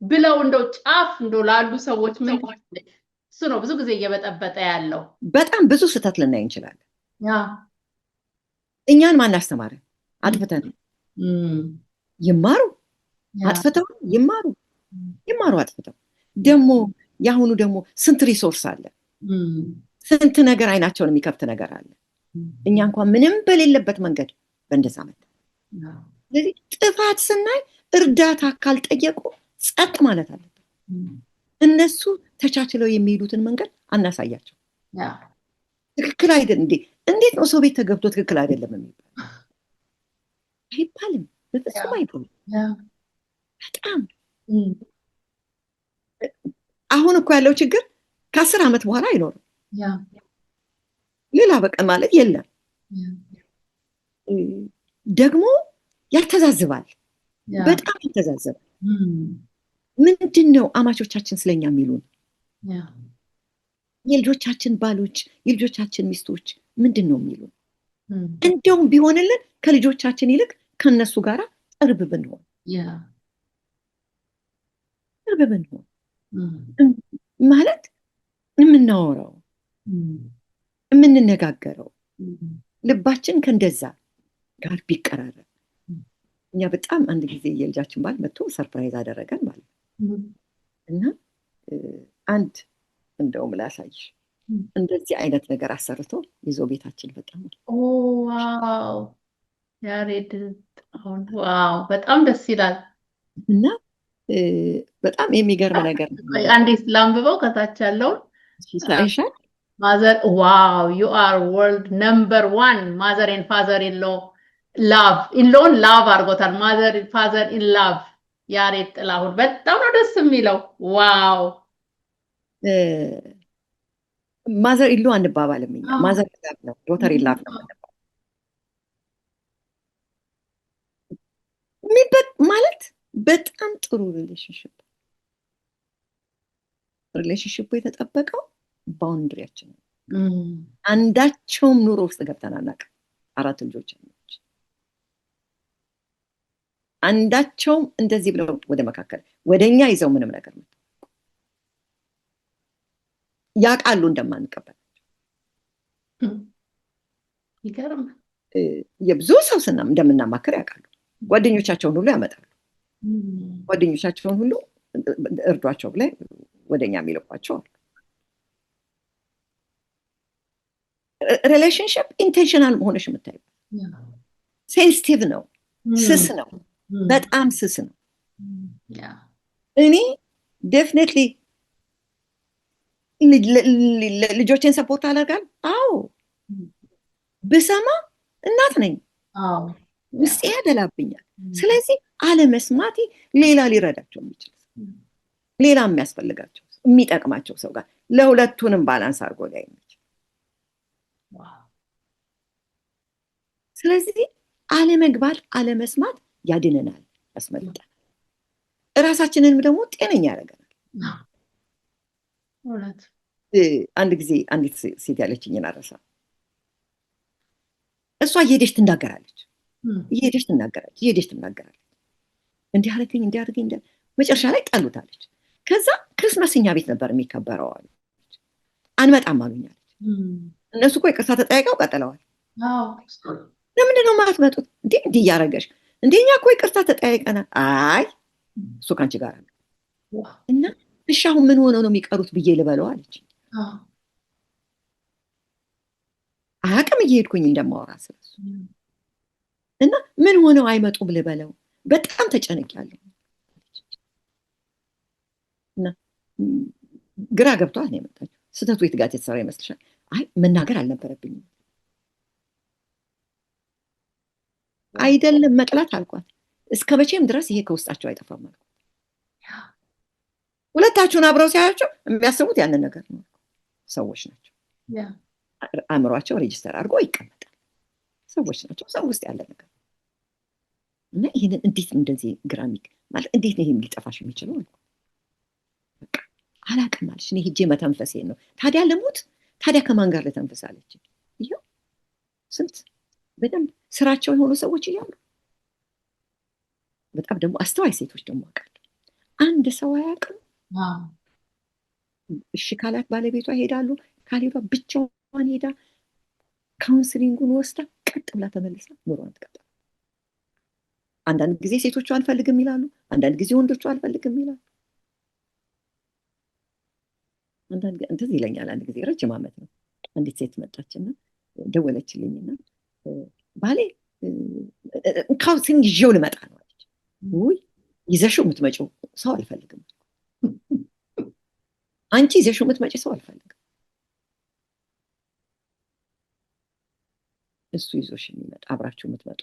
ብለው እንደው ጫፍ እንደው ላሉ ሰዎች ምን እሱ ነው ብዙ ጊዜ እየበጠበጠ ያለው። በጣም ብዙ ስህተት ልናይ እንችላለን። እኛን ማን አስተማረን? አጥፍተን ይማሩ፣ አጥፍተው ይማሩ አጥፍተው። ደግሞ የአሁኑ ደግሞ ስንት ሪሶርስ አለ፣ ስንት ነገር አይናቸውን የሚከፍት ነገር አለ። እኛ እንኳን ምንም በሌለበት መንገድ በእንደዛ መጣ። ስለዚህ ጥፋት ስናይ እርዳታ ካልጠየቁ ጸጥ ማለት አለበት። እነሱ ተቻችለው የሚሄዱትን መንገድ አናሳያቸው። ትክክል አይደል እንዴ? እንዴት ነው ሰው ቤት ተገብቶ ትክክል አይደለም የሚባል? አይባልም፣ በፍጹም አይባልም። በጣም አሁን እኮ ያለው ችግር ከ10 ዓመት በኋላ አይኖርም። ያ ሌላ በቃ ማለት የለም። ደግሞ ያተዛዝባል፣ ያ በጣም ያተዛዝባል። ምንድን ነው አማቾቻችን ስለኛ የሚሉን? ያ የልጆቻችን ባሎች፣ የልጆቻችን ሚስቶች ምንድን ነው የሚሉን? እንደውም ቢሆንልን ከልጆቻችን ይልቅ ከነሱ ጋር ቅርብ ብንሆን ማለት የምናወራው የምንነጋገረው ልባችን ከእንደዛ ጋር ቢቀራረብ። እኛ በጣም አንድ ጊዜ የልጃችን ባል መጥቶ ሰርፕራይዝ አደረገን ማለት ነው። እና አንድ እንደውም ላሳይሽ እንደዚህ አይነት ነገር አሰርቶ ይዞ ቤታችን በጣም ዋው ያሬድ ዋው በጣም ደስ ይላል። እና በጣም የሚገርም ነገር አንዴ ላንብበው ከታች ያለውን ይታይሻል። ማዘር ዋው ዩ አር ወርልድ ነምበር 1 ማዘር ኤንድ ፋዘር ኢንሎ ላቭ ኢንሎን ላቭ አድርጎታል። ማዘር ፋዘር ኢን ላቭ ያሬድ ጥላሁን በጣም ነው ደስ የሚለው። ዋው ማዘር ኢሎ አንባባልም እኛ ማዘር ኢላቭ ነው፣ ዶተር ኢላቭ ነው ማለት በጣም ጥሩ ሪሌሽንሽፕ የተጠበቀው ባውንድሪያችን ነው። አንዳቸውም ኑሮ ውስጥ ገብተን አናውቅም። 4 ልጆች አሉች። አንዳቸውም እንደዚህ ብለው ወደ መካከል ወደኛ ይዘው ምንም ነገር ነው ያውቃሉ እንደማንቀበል። ይገርም የብዙ ሰው ስናም እንደምናማክር ያውቃሉ። ጓደኞቻቸውን ሁሉ ያመጣሉ። ጓደኞቻቸውን ሁሉ እርዷቸው ብላይ ወደኛ የሚልኳቸው አሉ። ሪሌሽንሽፕ ኢንቴንሽናል መሆንሽ የምታዩ ሴንሲቲቭ ነው፣ ስስ ነው፣ በጣም ስስ ነው። እኔ ዴፊኒትሊ ልጆቼን ሰፖርት አደርጋለሁ። አዎ ብሰማ እናት ነኝ፣ ውስጤ ያደላብኛል። ስለዚህ አለመስማቴ ሌላ ሊረዳቸው የሚችል ሌላ የሚያስፈልጋቸው የሚጠቅማቸው ሰው ጋር ለሁለቱንም ባላንስ አድርጎ ላይ የሚችል ስለዚህ አለመግባት አለመስማት ያድነናል፣ ያስመልጣል። እራሳችንንም ደግሞ ጤነኛ ያደርገናል። አንድ ጊዜ አንዲት ሴት ያለችኝን አረሳ። እሷ እየሄደች ትናገራለች፣ እንዲህ አደረገኝ መጨረሻ ላይ ጣሉታለች። ከዛ ክርስማስ እኛ ቤት ነበር የሚከበረው አሉ። አንመጣም አሉኛለች። እነሱ እኮ ይቅርታ ተጠያይቀው ቀጥለዋል። ለምንድን ነው የማትመጡት? እንዲህ እያደረገሽ እኛ እኮ ይቅርታ ተጠያይቀናል። አይ እሱ ከአንቺ ጋር አለ እና እሺ አሁን ምን ሆነው ነው የሚቀሩት ብዬ ልበለው አለች። አያውቅም እየሄድኩኝ እንደማወራ ስለሱ እና ምን ሆነው አይመጡም ልበለው፣ በጣም ተጨንቄያለሁ እና ግራ ገብቷል ነው የመጣችው። ስህተቱ የት ጋር የተሰራ ይመስልሻል? አይ መናገር አልነበረብኝም። አይደለም መጥላት አልኳት። እስከ መቼም ድረስ ይሄ ከውስጣቸው አይጠፋም አልኳት። ሁለታችሁን አብረው ሲያያቸው የሚያስቡት ያንን ነገር ነው። ሰዎች ናቸው፣ አእምሯቸው ሬጅስተር አድርጎ ይቀመጣል። ሰዎች ናቸው፣ ሰው ውስጥ ያለ ነገር እና ይህንን እንዴት እንደዚህ ግራሚክ ማለት እንዴት ነው ይሄም ሊጠፋሽ የሚችለው? አላውቅም አለች። እኔ ሂጄ መተንፈሴ ነው። ታዲያ ልሙት፣ ታዲያ ከማን ጋር ልተንፍሳለች? ይኸው ስንት በደንብ ስራቸው የሆኑ ሰዎች እያሉ በጣም ደግሞ አስተዋይ ሴቶች ደግሞ አውቃለሁ። አንድ ሰው አያውቅም። እሺ ካላት ባለቤቷ ይሄዳሉ፣ ካልሄዷ ብቻዋን ሄዳ ካውንስሊንጉን ወስዳ ቀጥ ብላ ተመልሳ ኑሯን ትቀጥላለች። አንዳንድ ጊዜ ሴቶቹ አልፈልግም ይላሉ፣ አንዳንድ ጊዜ ወንዶቹ አልፈልግም ይላሉ። እንትን ይለኛል። አንድ ጊዜ ረጅም ዓመት ነው አንዲት ሴት መጣችና ደወለችልኝና ባሌ ካውንስሊንግ ይዤው ልመጣ ነው አለች። ውይ ይዘሽው የምትመጪው ሰው አልፈልግም፣ አንቺ ይዘሽው የምትመጪ ሰው አልፈልግም፣ እሱ ይዞሽ የሚመጣ አብራችሁ የምትመጡ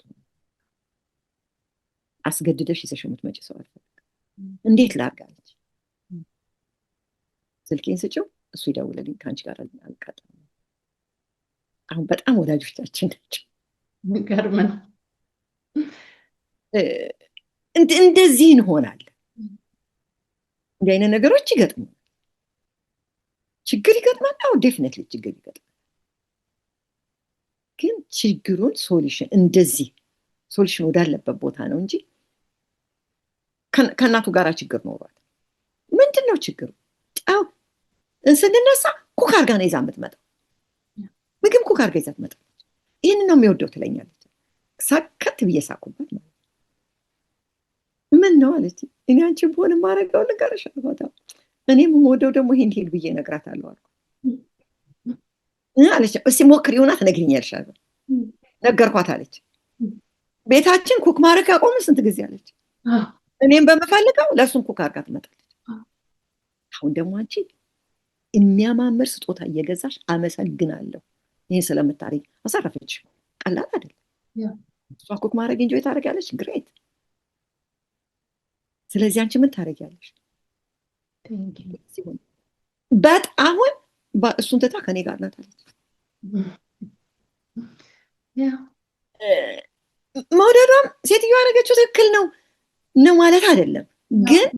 አስገድደሽ ይዘሽው የምትመጪ ሰው አልፈልግም። እንዴት ላድርግ አለች። ስልኬን ስጭው እሱ ይደውልልኝ ከአንቺ ጋር አልቃጠም። አሁን በጣም ወዳጆቻችን ናቸው። የሚገርም ነው። እንደዚህ እንሆናለን። እንዲህ አይነት ነገሮች ይገጥሙናል። ችግር ይገጥማል። አዎ ዴፊኒትሊ ችግር ይገጥማል። ግን ችግሩን እንደዚህ ሶሉሽን ወዳለበት ቦታ ነው እንጂ ከእናቱ ጋር ችግር ኖሯል። ምንድን ነው ችግሩ? ስንነሳ ኩክ አድርጋ ነው ይዛ የምትመጣው። ምግብ ኩክ አድርጋ ይዛ ትመጣለች። ይህንን ነው የሚወደው ትለኛለች። ሳከት ብዬ ሳኩበት ማለት ምን ነው አለች። እኔ አንቺ በሆነ ማድረገው ልንገርሽ አልኳት። እኔም የምወደው ደግሞ ይሄን ሄድ ብዬ እነግራታለሁ አልኩ አለች። እስኪ ሞክሪውና ትነግሪኛለሽ አለ። ነገርኳት አለች። ቤታችን ኩክ ማድረግ ያቆምን ስንት ጊዜ አለች። እኔም በመፈልገው ለእሱም ኩክ አድርጋ ትመጣለች። አሁን ደግሞ አንቺ የሚያማምር ስጦታ እየገዛሽ አመሰግናለሁ ይህን ስለምታደርጊ አሳረፈች። ቀላል አይደለም። እሷ ኩክ ማድረግ እንጆይ ታደርጊያለሽ፣ ግሬት። ስለዚህ አንቺ ምን ታደርጊያለሽ? በጣም እሱን ትታ ከኔ ጋር ናት አለች። መውደዷም ሴትዮ ያደረገችው ትክክል ነው ማለት አይደለም፣ ግን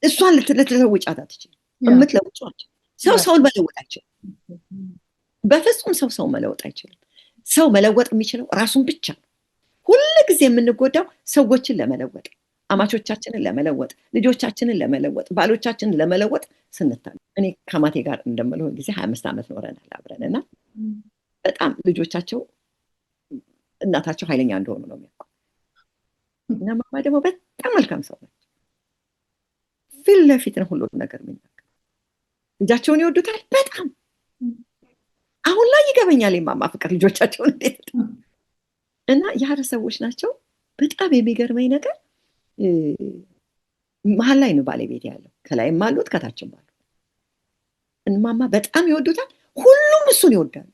እሷን ልትለውጫት አትችልም። የምትለውጫቸው ሰውን መለወጥ አይችልም። በፍጹም ሰው መለወጥ አይችልም። ሰው መለወጥ የሚችለው ራሱን ብቻ ነው። ሁሉ ጊዜ የምንጎዳው ሰዎችን ለመለወጥ፣ አማቾቻችንን ለመለወጥ፣ ልጆቻችንን ለመለወጥ፣ ባሎቻችንን ለመለወጥ ስንታል። እኔ ከማቴ ጋር እንደምለው ጊዜ 25 ዓመት ኖረናል አብረን እና በጣም ልጆቻቸው እናታቸው ኃይለኛ እንደሆኑ ነው የሚያውቁ እና ማማ ደግሞ በጣም መልካም ሰው ናቸው። ፊት ለፊት ነው ሁሉ ነገር የሚናገር። ልጃቸውን ይወዱታል በጣም። አሁን ላይ ይገበኛል የማማ ፍቅር ልጆቻቸውን እንዴት እና ያረ ሰዎች ናቸው። በጣም የሚገርመኝ ነገር መሀል ላይ ነው ባለቤት ያለው። ከላይም አሉት ከታችም አሉት። እማማ በጣም ይወዱታል። ሁሉም እሱን ይወዳሉ።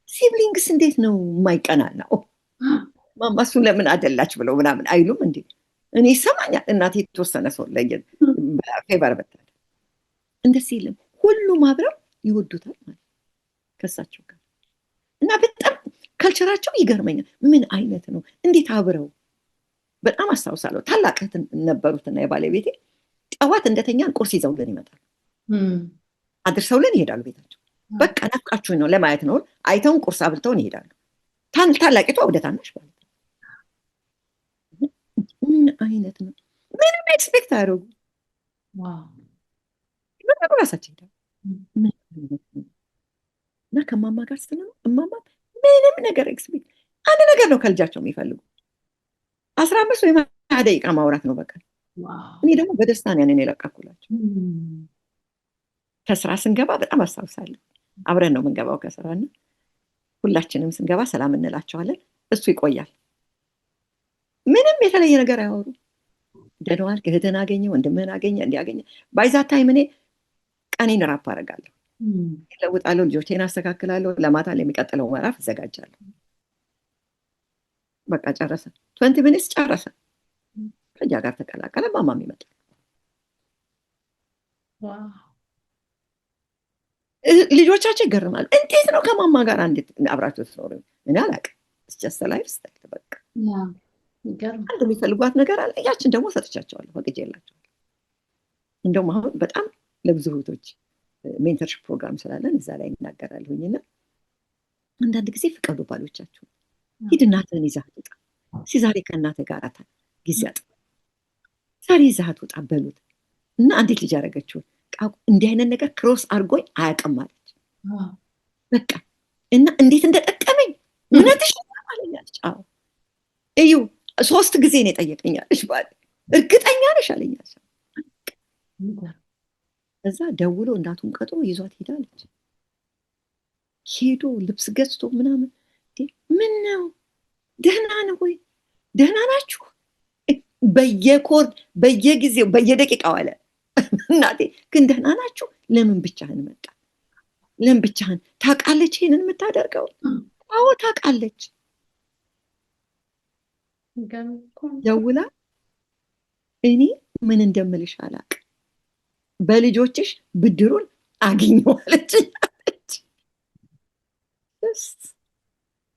ሲብሊንግስ እንዴት ነው የማይቀናናው? ማማ እሱን ለምን አደላች ብለው ምናምን አይሉም እንዴ? እኔ ይሰማኛል። እናቴ የተወሰነ ሰው ለየን ፌቨር በታል እንደዚህ ይልም ሁሉም አብረው ይወዱታል ማለት ከሳቸው ጋር እና በጣም ካልቸራቸው ይገርመኛል። ምን አይነት ነው? እንዴት አብረው በጣም አስታውሳለሁ። ታላቅ እህት ነበሩትና የባለቤቴ ጠዋት እንደተኛን ቁርስ ይዘውልን ይመጣሉ። አድርሰውልን ይሄዳሉ ቤታቸው። በቃ ናፍቃችሁኝ ነው ለማየት ነው። አይተውን ቁርስ አብልተውን ይሄዳሉ። ታላቂቷ ወደ ታናሽ ማለት ነው። ምን አይነት ነው? ምንም ኤክስፔክት አያደርጉ ራሳቸው ይሄዳሉ። እና ከማማ ጋር ስንኖር እማማ ምንም ነገር ኤክስፔክት አንድ ነገር ነው ከልጃቸው የሚፈልጉ 15 ወይም 20 ደቂቃ ማውራት ነው በቃ። እኔ ደግሞ በደስታ ነው ያንን የለቀኩላቸው። ከስራ ስንገባ በጣም አስታውሳለሁ። አብረን ነው የምንገባው ከስራና ሁላችንም ስንገባ ሰላም እንላቸዋለን። እሱ ይቆያል። ምንም የተለየ ነገር አያወሩ። ደህና ዋልክ፣ እህትህን አገኘ፣ ወንድምህን አገኘ፣ እንዲያገኘ ባይዛ ታይም እኔ ቀኔን ራፕ አደርጋለሁ፣ እለውጣለሁ፣ ልጆቼን አስተካክላለሁ፣ ለማታ ለሚቀጥለው ምዕራፍ እዘጋጃለሁ። በቃ ጨረሰ። 20 ሚኒትስ ጨረሰ። ከኛ ጋር ተቀላቀለ። ማማም ይመጣል። ልጆቻቸው ይገርማሉ። እንዴት ነው ከማማ ጋር እንዴት አብራችሁ ትኖሩ? እኔ አላውቅም። እስጀስተ ላይፍ ስታይል በቃ አንድ የሚፈልጓት ነገር አለ። ያችን ደግሞ ሰጥቻቸዋለሁ፣ ፈቅጄላቸዋለሁ። እንደውም አሁን በጣም ለብዙ እህቶች ሜንተርሽፕ ፕሮግራም ስላለን እዛ ላይ እናገራለሁኝና አንዳንድ ጊዜ ፍቀዱ ባሎቻችሁ። ሂድ እናትህን ይዛት ውጣ። ዛሬ ከእናትህ ጋር ጊዜ አጥፋ፣ ዛሬ ይዛት ውጣ በሉት እና አንዲት ልጅ ያደረገችው እንዲህ አይነት ነገር ክሮስ አድርጎኝ አያውቅም አለች። በቃ እና እንዴት እንደጠቀመኝ እውነትሽ አለኛለች። አዎ እዩ 3 ጊዜ ነው የጠየቀኛለች። ባል እርግጠኛ ነሽ አለኛለች። እዛ ደውሎ እናቱን ቀጥሮ ይዟት ሄዳለች። ሄዶ ልብስ ገዝቶ ምናምን ምን ነው ደህና ነው ወይ ደህና ናችሁ? በየኮርድ በየጊዜው በየደቂቃው አለ። እናቴ ግን ደህና ናችሁ? ለምን ብቻህን መጣ? ለምን ብቻህን? ታውቃለች ይሄንን የምታደርገው? አዎ ታውቃለች። ደውላ እኔ ምን እንደምልሽ አላውቅም፣ በልጆችሽ ብድሩን አግኘዋለች አለች።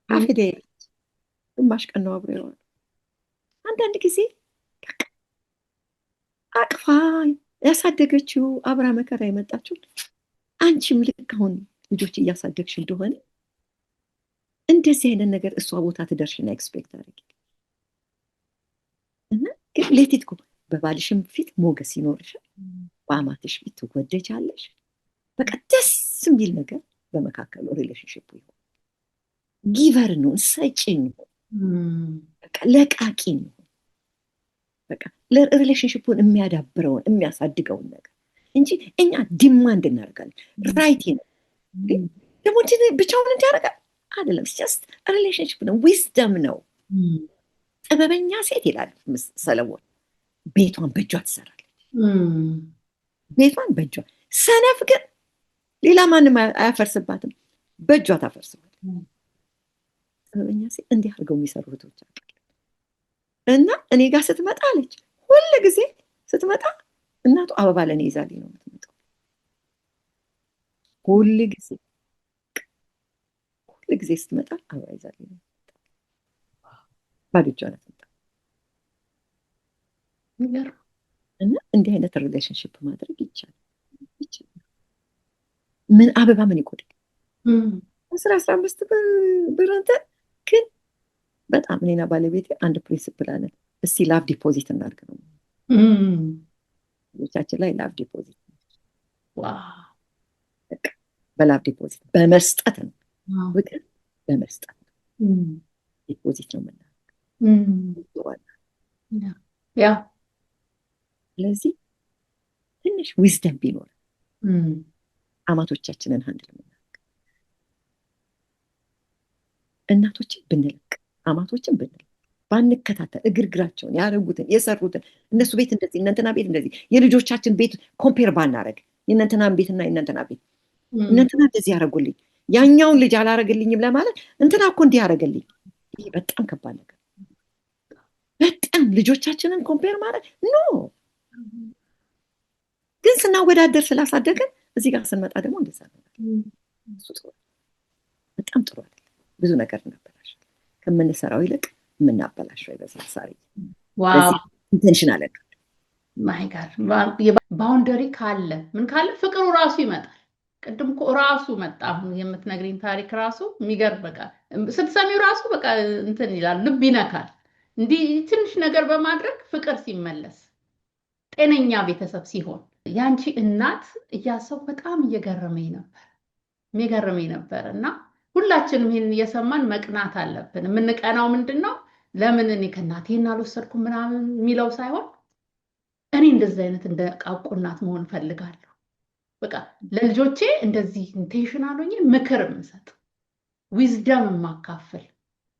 አፍዴ ግማሽ ቀን ነው አብሮ የዋሉ። አንዳንድ ጊዜ አቅፋ ያሳደገችው አብራ መከራ የመጣችው አንቺም ልክ አሁን ልጆች እያሳደግሽ እንደሆነ እንደዚህ አይነት ነገር እሷ ቦታ ትደርሽና ኤክስፔክት አድርጊ እና ግን ሌቲት ጎ። በባልሽም ፊት ሞገስ ይኖርሻል፣ በአማትሽ ፊት ትወደጃለሽ። በቃ ደስ የሚል ነገር በመካከሉ ሪሌሽንሽፕ ይሆን። ጊቨር ነው፣ ሰጪ ነው፣ በቃ ለቃቂ ነው። በቃ ለሪሌሽንሽፑን የሚያዳብረውን የሚያሳድገውን ነገር እንጂ እኛ ዲማንድ እናደርጋለን። ራይት ነው ደግሞ ብቻውን እንዲያደርጋል አይደለም። ጀስት ሪሌሽንሽፕ ነው፣ ዊዝደም ነው። ጥበበኛ ሴት ይላል ሰለሞን ቤቷን በእጇ ትሰራለች። ቤቷን በእጇ። ሰነፍ ግን ሌላ ማንም አያፈርስባትም፣ በእጇ ታፈርሰዋል። ጥበበኛ ሴት እንዲህ አድርገው የሚሰሩ እህቶች አሉ። እና እኔ ጋር ስትመጣ አለች ሁሉ ጊዜ ስትመጣ እናቱ አበባ ለእኔ ይዛልኝ ነው የምትመጣው። ሁሉ ጊዜ ስትመጣ አበባ ይዛልኝ ነው ባዶ እጇን አትመጣም። እና እንዲህ አይነት ሪሌሽንሽፕ ማድረግ ይቻላል። ምን አበባ ምን ይጎዳል? 15 ብር እንትን ግን በጣም እኔና ባለቤቴ አንድ ፕሪንሲፕል አለን። እስቲ ላቭ ዲፖዚት እናድርግ ነው። ልጆቻችን ላይ ላቭ ዲፖዚት በላቭ ዲፖዚት በመስጠት ነው። ፍቅር በመስጠት ነው። ዲፖዚት ነው የምናደርገው። ስለዚህ ትንሽ ዊዝደም ቢኖር አማቶቻችንን አንድ ለምናደርግ እናቶችን ብንለቅ አማቶችን ብንለቅ ባንከታተል እግርግራቸውን ያደረጉትን የሰሩትን እነሱ ቤት እንደዚህ እነንትና ቤት እንደዚህ የልጆቻችን ቤት ኮምፔር ባናረግ የእነንትናን ቤትና የእነንትና ቤት እነንትና እንደዚህ ያደረጉልኝ ያኛውን ልጅ አላረግልኝም ለማለት እንትና እኮ እንዲህ ያደረገልኝ። ይህ በጣም ከባድ ነገር። በጣም ልጆቻችንን ኮምፔር ማድረግ ኖ። ግን ስናወዳደር ስላሳደገን እዚህ ጋር ስንመጣ ደግሞ እንደዛ ነው። በጣም ጥሩ አይደለም። ብዙ ነገር እናበላሻለን። ከምንሰራው ይልቅ የምናበላሸው ይበዛል። ሳሪ ኢንቴንሽናል ማይ ጋድ ባውንደሪ ካለ ምን ካለ ፍቅሩ ራሱ ይመጣል። ቅድም እኮ ራሱ መጣ። አሁን የምትነግሪኝ ታሪክ ራሱ የሚገርም በቃ ስትሰሚው ራሱ በቃ እንትን ይላል፣ ልብ ይነካል። እንዲህ ትንሽ ነገር በማድረግ ፍቅር ሲመለስ ጤነኛ ቤተሰብ ሲሆን ያንቺ እናት እያሰው በጣም እየገረመኝ ነበር እና ሁላችንም ይሄን እየሰማን መቅናት አለብን። የምንቀናው ምንድነው? ለምን እኔ ከእናቴና አልወሰድኩም ምናምን የሚለው ሳይሆን እኔ እንደዚህ አይነት እንደ ቃቁ እናት መሆን ፈልጋለሁ። በቃ ለልጆቼ እንደዚህ ኢንቴንሽናል ሆኜ ምክር የምሰጥ ዊዝደም የማካፈል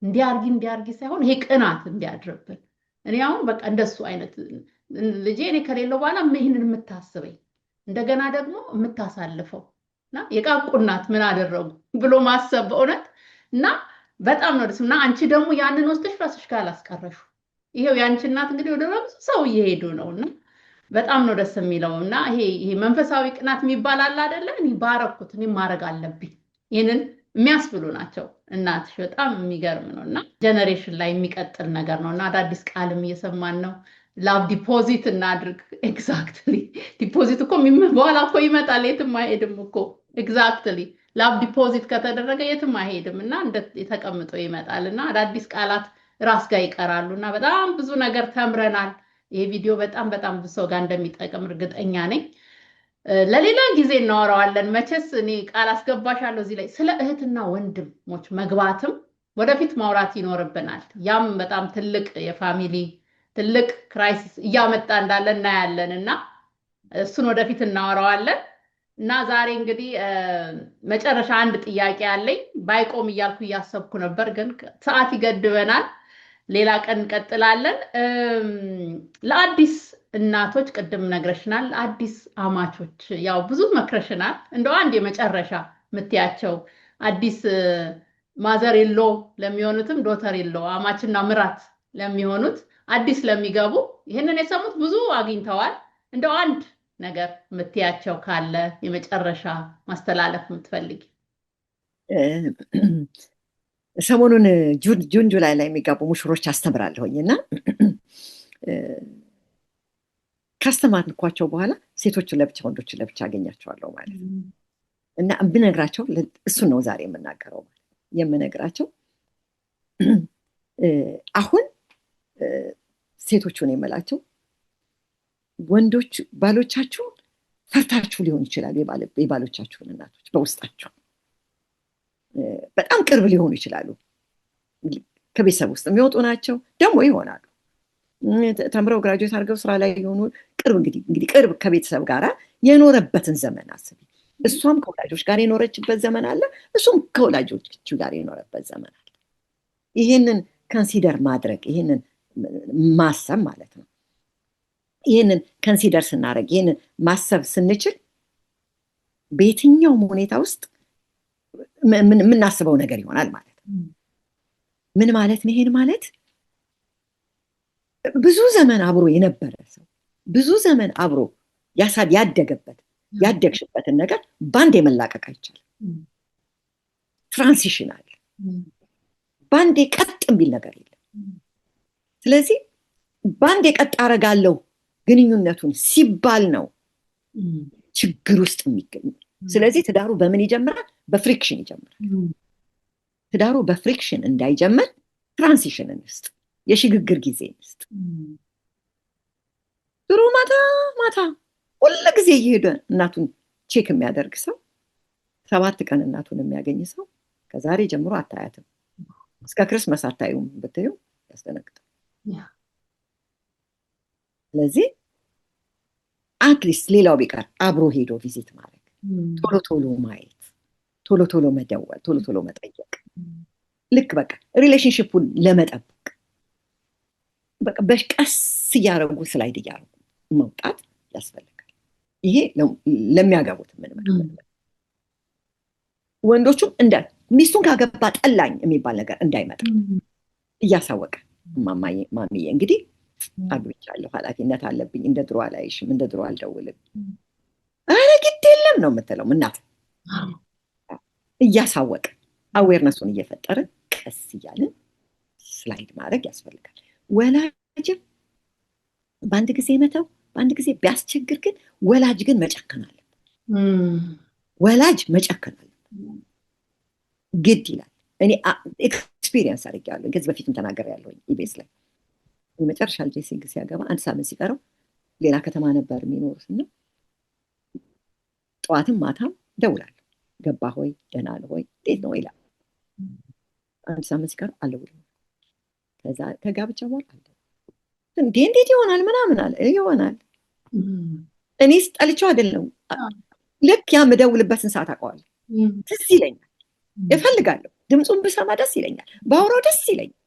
እንዲያርጊ ሳይሆን ይሄ ቅናት እንዲያድርብን። እኔ አሁን በቃ እንደሱ አይነት ልጄ እኔ ከሌለው በኋላ ይሄንን የምታስበኝ እንደገና ደግሞ የምታሳልፈው እና የቃቁ እናት ምን አደረጉ ብሎ ማሰብ በእውነት እና በጣም ነው ደስ እና አንቺ ደግሞ ያንን ወስደሽ ራስሽ ጋር አላስቀረሹ። ይሄው ያንቺ እናት እንግዲህ ወደ ብዙ ሰው እየሄዱ ነውና በጣም ነው ደስ የሚለው እና ይሄ መንፈሳዊ ቅናት የሚባል አለ አይደለ? እኔ ባረኩት እኔ ማድረግ አለብኝ ይሄንን የሚያስብሉ ናቸው። እናትሽ በጣም የሚገርም ነውና ጀነሬሽን ላይ የሚቀጥል ነገር ነውና አዳዲስ ቃልም እየሰማን ነው። ላቭ ዲፖዚት እናድርግ። ኤግዛክትሊ ዲፖዚት እኮ በኋላ እኮ ይመጣል፣ የትም አይሄድም እኮ። ኤግዛክትሊ ላቭ ዲፖዚት ከተደረገ የትም አይሄድም እና ተቀምጦ ይመጣልና አዳዲስ ቃላት ራስ ጋር ይቀራሉና በጣም ብዙ ነገር ተምረናል። ይሄ ቪዲዮ በጣም ብዙ ሰው ጋር እንደሚጠቅም እርግጠኛ ነኝ። ለሌላ ጊዜ እናወራዋለን። መቼስ እኔ ቃል አስገባሻለሁ እዚህ ላይ ስለ እህትና ወንድሞች መግባትም ወደፊት ማውራት ይኖርብናል። ያም በጣም ትልቅ የፋሚሊ ትልቅ ክራይሲስ እያመጣ እንዳለ እናያለን እና እሱን ወደፊት እናወራዋለን። እና ዛሬ እንግዲህ መጨረሻ አንድ ጥያቄ አለኝ። ባይቆም እያልኩ እያሰብኩ ነበር፣ ግን ሰዓት ይገድበናል። ሌላ ቀን እንቀጥላለን። ለአዲስ እናቶች ቅድም ነግረሽናል፣ አዲስ አማቾች ያው ብዙ መክረሽናል። እንደው አንድ የመጨረሻ ምትያቸው አዲስ ማዘር የሎ ለሚሆኑትም ዶተር የሎ አማችና ምራት ለሚሆኑት አዲስ ለሚገቡ ይሄንን የሰሙት ብዙ አግኝተዋል። እንደው አንድ ነገር የምትያቸው ካለ የመጨረሻ ማስተላለፍ የምትፈልጊ? ሰሞኑን ጁን ጁላይ ላይ የሚጋቡ ሙሽሮች አስተምራለሁኝ እና ካስተማርኳቸው በኋላ ሴቶቹን ለብቻ ወንዶችን ለብቻ አገኛቸዋለሁ ማለት ነው። እና ብነግራቸው እሱን ነው ዛሬ የምናገረው የምነግራቸው አሁን ሴቶቹን የምላቸው ወንዶች ባሎቻችሁ ፈርታችሁ ሊሆን ይችላል። የባሎቻችሁን እናቶች በውስጣቸው በጣም ቅርብ ሊሆኑ ይችላሉ። ከቤተሰብ ውስጥ የሚወጡ ናቸው ደግሞ ይሆናሉ። ተምረው ግራጁዌት አድርገው ስራ ላይ የሆኑ ቅርብ እንግዲህ ቅርብ ከቤተሰብ ጋር የኖረበትን ዘመን አስቢ። እሷም ከወላጆች ጋር የኖረችበት ዘመን አለ፣ እሱም ከወላጆቹ ጋር የኖረበት ዘመን አለ። ይህንን ከንሲደር ማድረግ ይህንን ማሰብ ማለት ነው። ይህንን ከንሲደር ስናደርግ ይህንን ማሰብ ስንችል በየትኛውም ሁኔታ ውስጥ የምናስበው ነገር ይሆናል ማለት ነው። ምን ማለት ነው? ይሄን ማለት ብዙ ዘመን አብሮ የነበረ ሰው ብዙ ዘመን አብሮ ያደግሽበትን ነገር ባንድ የመላቀቅ አይቻልም። ትራንሲሽን አለ። ባንዴ ቀጥ የሚል ነገር የለም። ስለዚህ ባንዴ ቀጥ አረጋለሁ ግንኙነቱን ሲባል ነው ችግር ውስጥ የሚገኝ። ስለዚህ ትዳሩ በምን ይጀምራል? በፍሪክሽን ይጀምራል። ትዳሩ በፍሪክሽን እንዳይጀምር ትራንሲሽን እንስጥ፣ የሽግግር ጊዜ እንስጥ። ድሮ ማታ ሁሉ ጊዜ እየሄደ እናቱን ቼክ የሚያደርግ ሰው 7 ቀን እናቱን የሚያገኝ ሰው ከዛሬ ጀምሮ አታያትም። እስከ ክርስመስ አታዩም ብትዩ ያስደነግጣል። ስለዚህ አትሊስት ሌላው ቢቀር አብሮ ሄዶ ቪዚት ማድረግ፣ ቶሎ ቶሎ ማየት፣ ቶሎ ቶሎ መደወል፣ ቶሎ ቶሎ መጠየቅ፣ ልክ በቃ ሪሌሽንሽፑን ለመጠበቅ በቃ በቀስ እያረጉ ስላይድ እያረጉ መውጣት ያስፈልጋል። ይሄ ለሚያገቡት ወንዶቹም እንደ ሚስቱን ካገባ ጠላኝ የሚባል ነገር እንዳይመጣ እያሳወቀ ማሚዬ እንግዲህ አግብቻለሁ፣ ኃላፊነት አለብኝ፣ እንደ ድሮ አላይሽም፣ እንደ ድሮ አልደውልም፣ ኧረ ግድ የለም ነው የምትለው እናት። እያሳወቀ አዌርነሱን እየፈጠርን ቀስ እያልን ስላይድ ማድረግ ያስፈልጋል። ወላጅም በአንድ ጊዜ መተው በአንድ ጊዜ ቢያስቸግር ግን ወላጅ ግን መጨከን አለበት። ወላጅ መጨከን አለበት፣ ግድ ይላል። እኔ ኤክስፒሪየንስ አድርጌያለሁ። ከዚህ በፊትም ተናግሬያለሁ ኢቢኤስ ላይ። የመጨረሻ ልጄ ሲያገባ 1 ሳምንት ሲቀረው ሌላ ከተማ ነበር የሚኖሩት እና ጠዋትም ማታም ደውላለሁ። ገባ ሆይ ደህና ነህ ሆይ እንዴት ነው ይላል። 1 ሳምንት ሲቀረው አልደውልም። ከዛ ከጋብቻ በኋላ እንዴት ይሆናል ምናምን አለ። ይሆናል እኔ ጠልቼው አይደለም፣ ልክ ያ የምደውልበትን ሰዓት አውቀዋለሁ። ትዝ ይለኛል፣ እፈልጋለሁ፣ ድምፁን ብሰማ ደስ ይለኛል፣ ባወራው ደስ ይለኛል።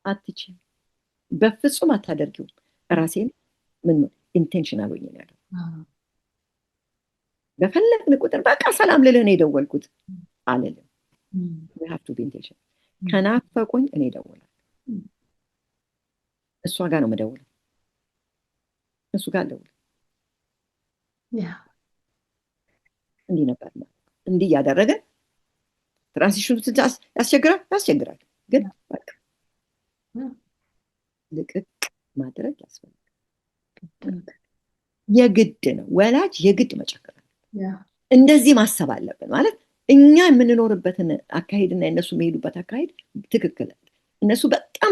አትችይም፣ በፍጹም አታደርጊውም። ራሴን ኢንቴንሽናል ሆኜ ነው ያለው። በፈለግን ቁጥር በቃ ሰላም ልልህ ነው የደወልኩት አልልም። we have to be intentional። ከናፈቁኝ እኔ እደውላለሁ። እሷ ጋር ነው የምደውለው፣ እሱ ጋር አልደውልም። እንዲህ ነበር እንዲህ እያደረገ ትራንሲሽኑ ያስቸግራል፣ ግን በቃ ልቅቅ ማድረግ ያስፈልጋል። የግድ ነው፣ ወላጅ የግድ መጨከር አለበት። እንደዚህ ማሰብ አለብን ማለት እኛ የምንኖርበትን አካሄድና የእነሱ የሚሄዱበት አካሄድ ትክክል። እነሱ በጣም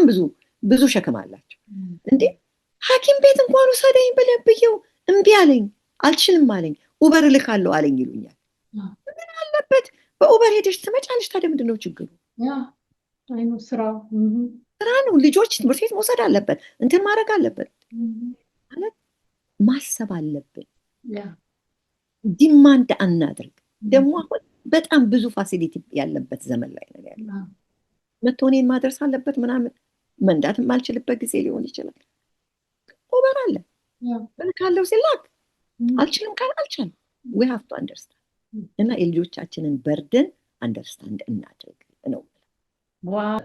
ብዙ ሸክም አላቸው። እንዴ ሐኪም ቤት እንኳን ውሰደኝ ብዬው እምቢ አለኝ፣ አልችልም አለኝ፣ ኡበር እልካለሁ አለኝ ይሉኛል። ምን አለበት በኡበር ሄደሽ ትመጫለሽ። ታዲያ ምንድን ነው ችግሩ? ስራ ነው። ልጆች ትምህርት ቤት መውሰድ አለበት፣ እንትን ማድረግ አለበት ማለት ማሰብ አለብን። ዲማንድ አናድርግ። ደግሞ አሁን በጣም ብዙ ፋሲሊቲ ያለበት ዘመን ላይ ነው ያለው። መቶ እኔን ማድረስ አለበት ምናምን መንዳት የማልችልበት ጊዜ ሊሆን ይችላል። ኡበር አለ ካለው ሲላክ አልችልም ካል አልቻልም። we have to understand እና የልጆቻችንን በርደን አንደርስታንድ እናድርግ ነው።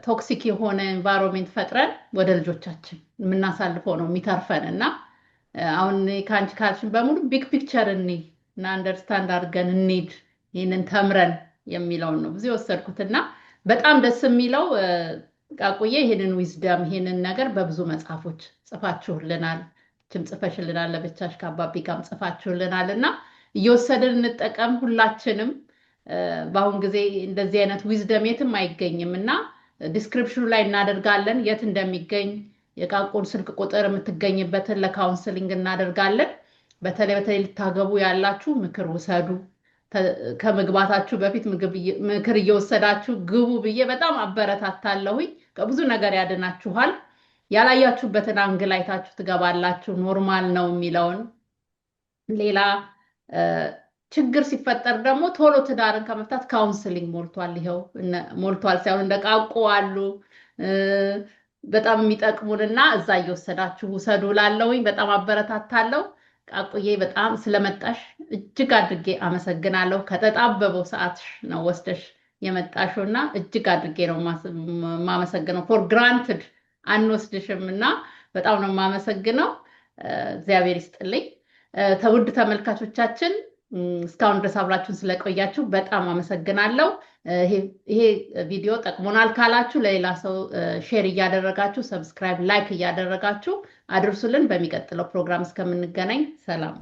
ቶክሲክ የሆነ ኤንቫይሮንመንት ፈጥረን ወደ ልጆቻችን የምናሳልፈው ነው የሚተርፈን እና አሁን ከአንቺ ካልሽን በሙሉ ቢግ ፒክቸር እና አንደርስታንድ አድርገን እንሂድ ይህንን ተምረን የሚለውን ነው ብዙ የወሰድኩትና በጣም ደስ የሚለው ቃቁዬ ይሄንን ዊዝደም ይሄንን ነገር በብዙ መጽሐፎች ጽፋችሁልናል ጽፈሽልናል ለብቻሽ ከአባቢ ጋርም ጽፋችሁልናል እና እየወሰድን እንጠቀም ሁላችንም በአሁን ጊዜ እንደዚህ አይነት ዊዝደም የትም አይገኝም እና ዲስክሪፕሽኑ ላይ እናደርጋለን የት እንደሚገኝ የቃቁን ስልክ ቁጥር የምትገኝበትን ለካውንስሊንግ እናደርጋለን በተለይ ልታገቡ ያላችሁ ምክር ውሰዱ ከመግባታችሁ በፊት ምክር እየወሰዳችሁ ግቡ ብዬ በጣም አበረታታለሁኝ ከብዙ ነገር ያድናችኋል ያላያችሁበትን አንግል አይታችሁ ትገባላችሁ ኖርማል ነው የሚለውን ሌላ ችግር ሲፈጠር ደግሞ ቶሎ ትዳርን ከመፍታት ካውንስሊንግ ሞልቷል ሳይሆን እንደቃቁ አሉ በጣም የሚጠቅሙንና እዛ እየወሰዳችሁ ውሰዱ ላለሁኝ በጣም አበረታታለሁ ቃቁዬ በጣም ስለመጣሽ እጅግ አድርጌ አመሰግናለሁ ከተጣበበው ሰዓትሽ ነው ወስደሽ የመጣሽውና እጅግ አድርጌ ነው ማመሰግነው ፎር ግራንትድ አንወስድሽምና በጣም ነው ማመሰግነው እግዚአብሔር ይስጥልኝ ተውድ ተመልካቾቻችን እስካሁን ድረስ አብራችሁን ስለቆያችሁ በጣም አመሰግናለሁ ይሄ ቪዲዮ ጠቅሞናል ካላችሁ ለሌላ ሰው ሼር እያደረጋችሁ ሰብስክራይብ ላይክ እያደረጋችሁ አድርሱልን በሚቀጥለው ፕሮግራም እስከምንገናኝ ሰላም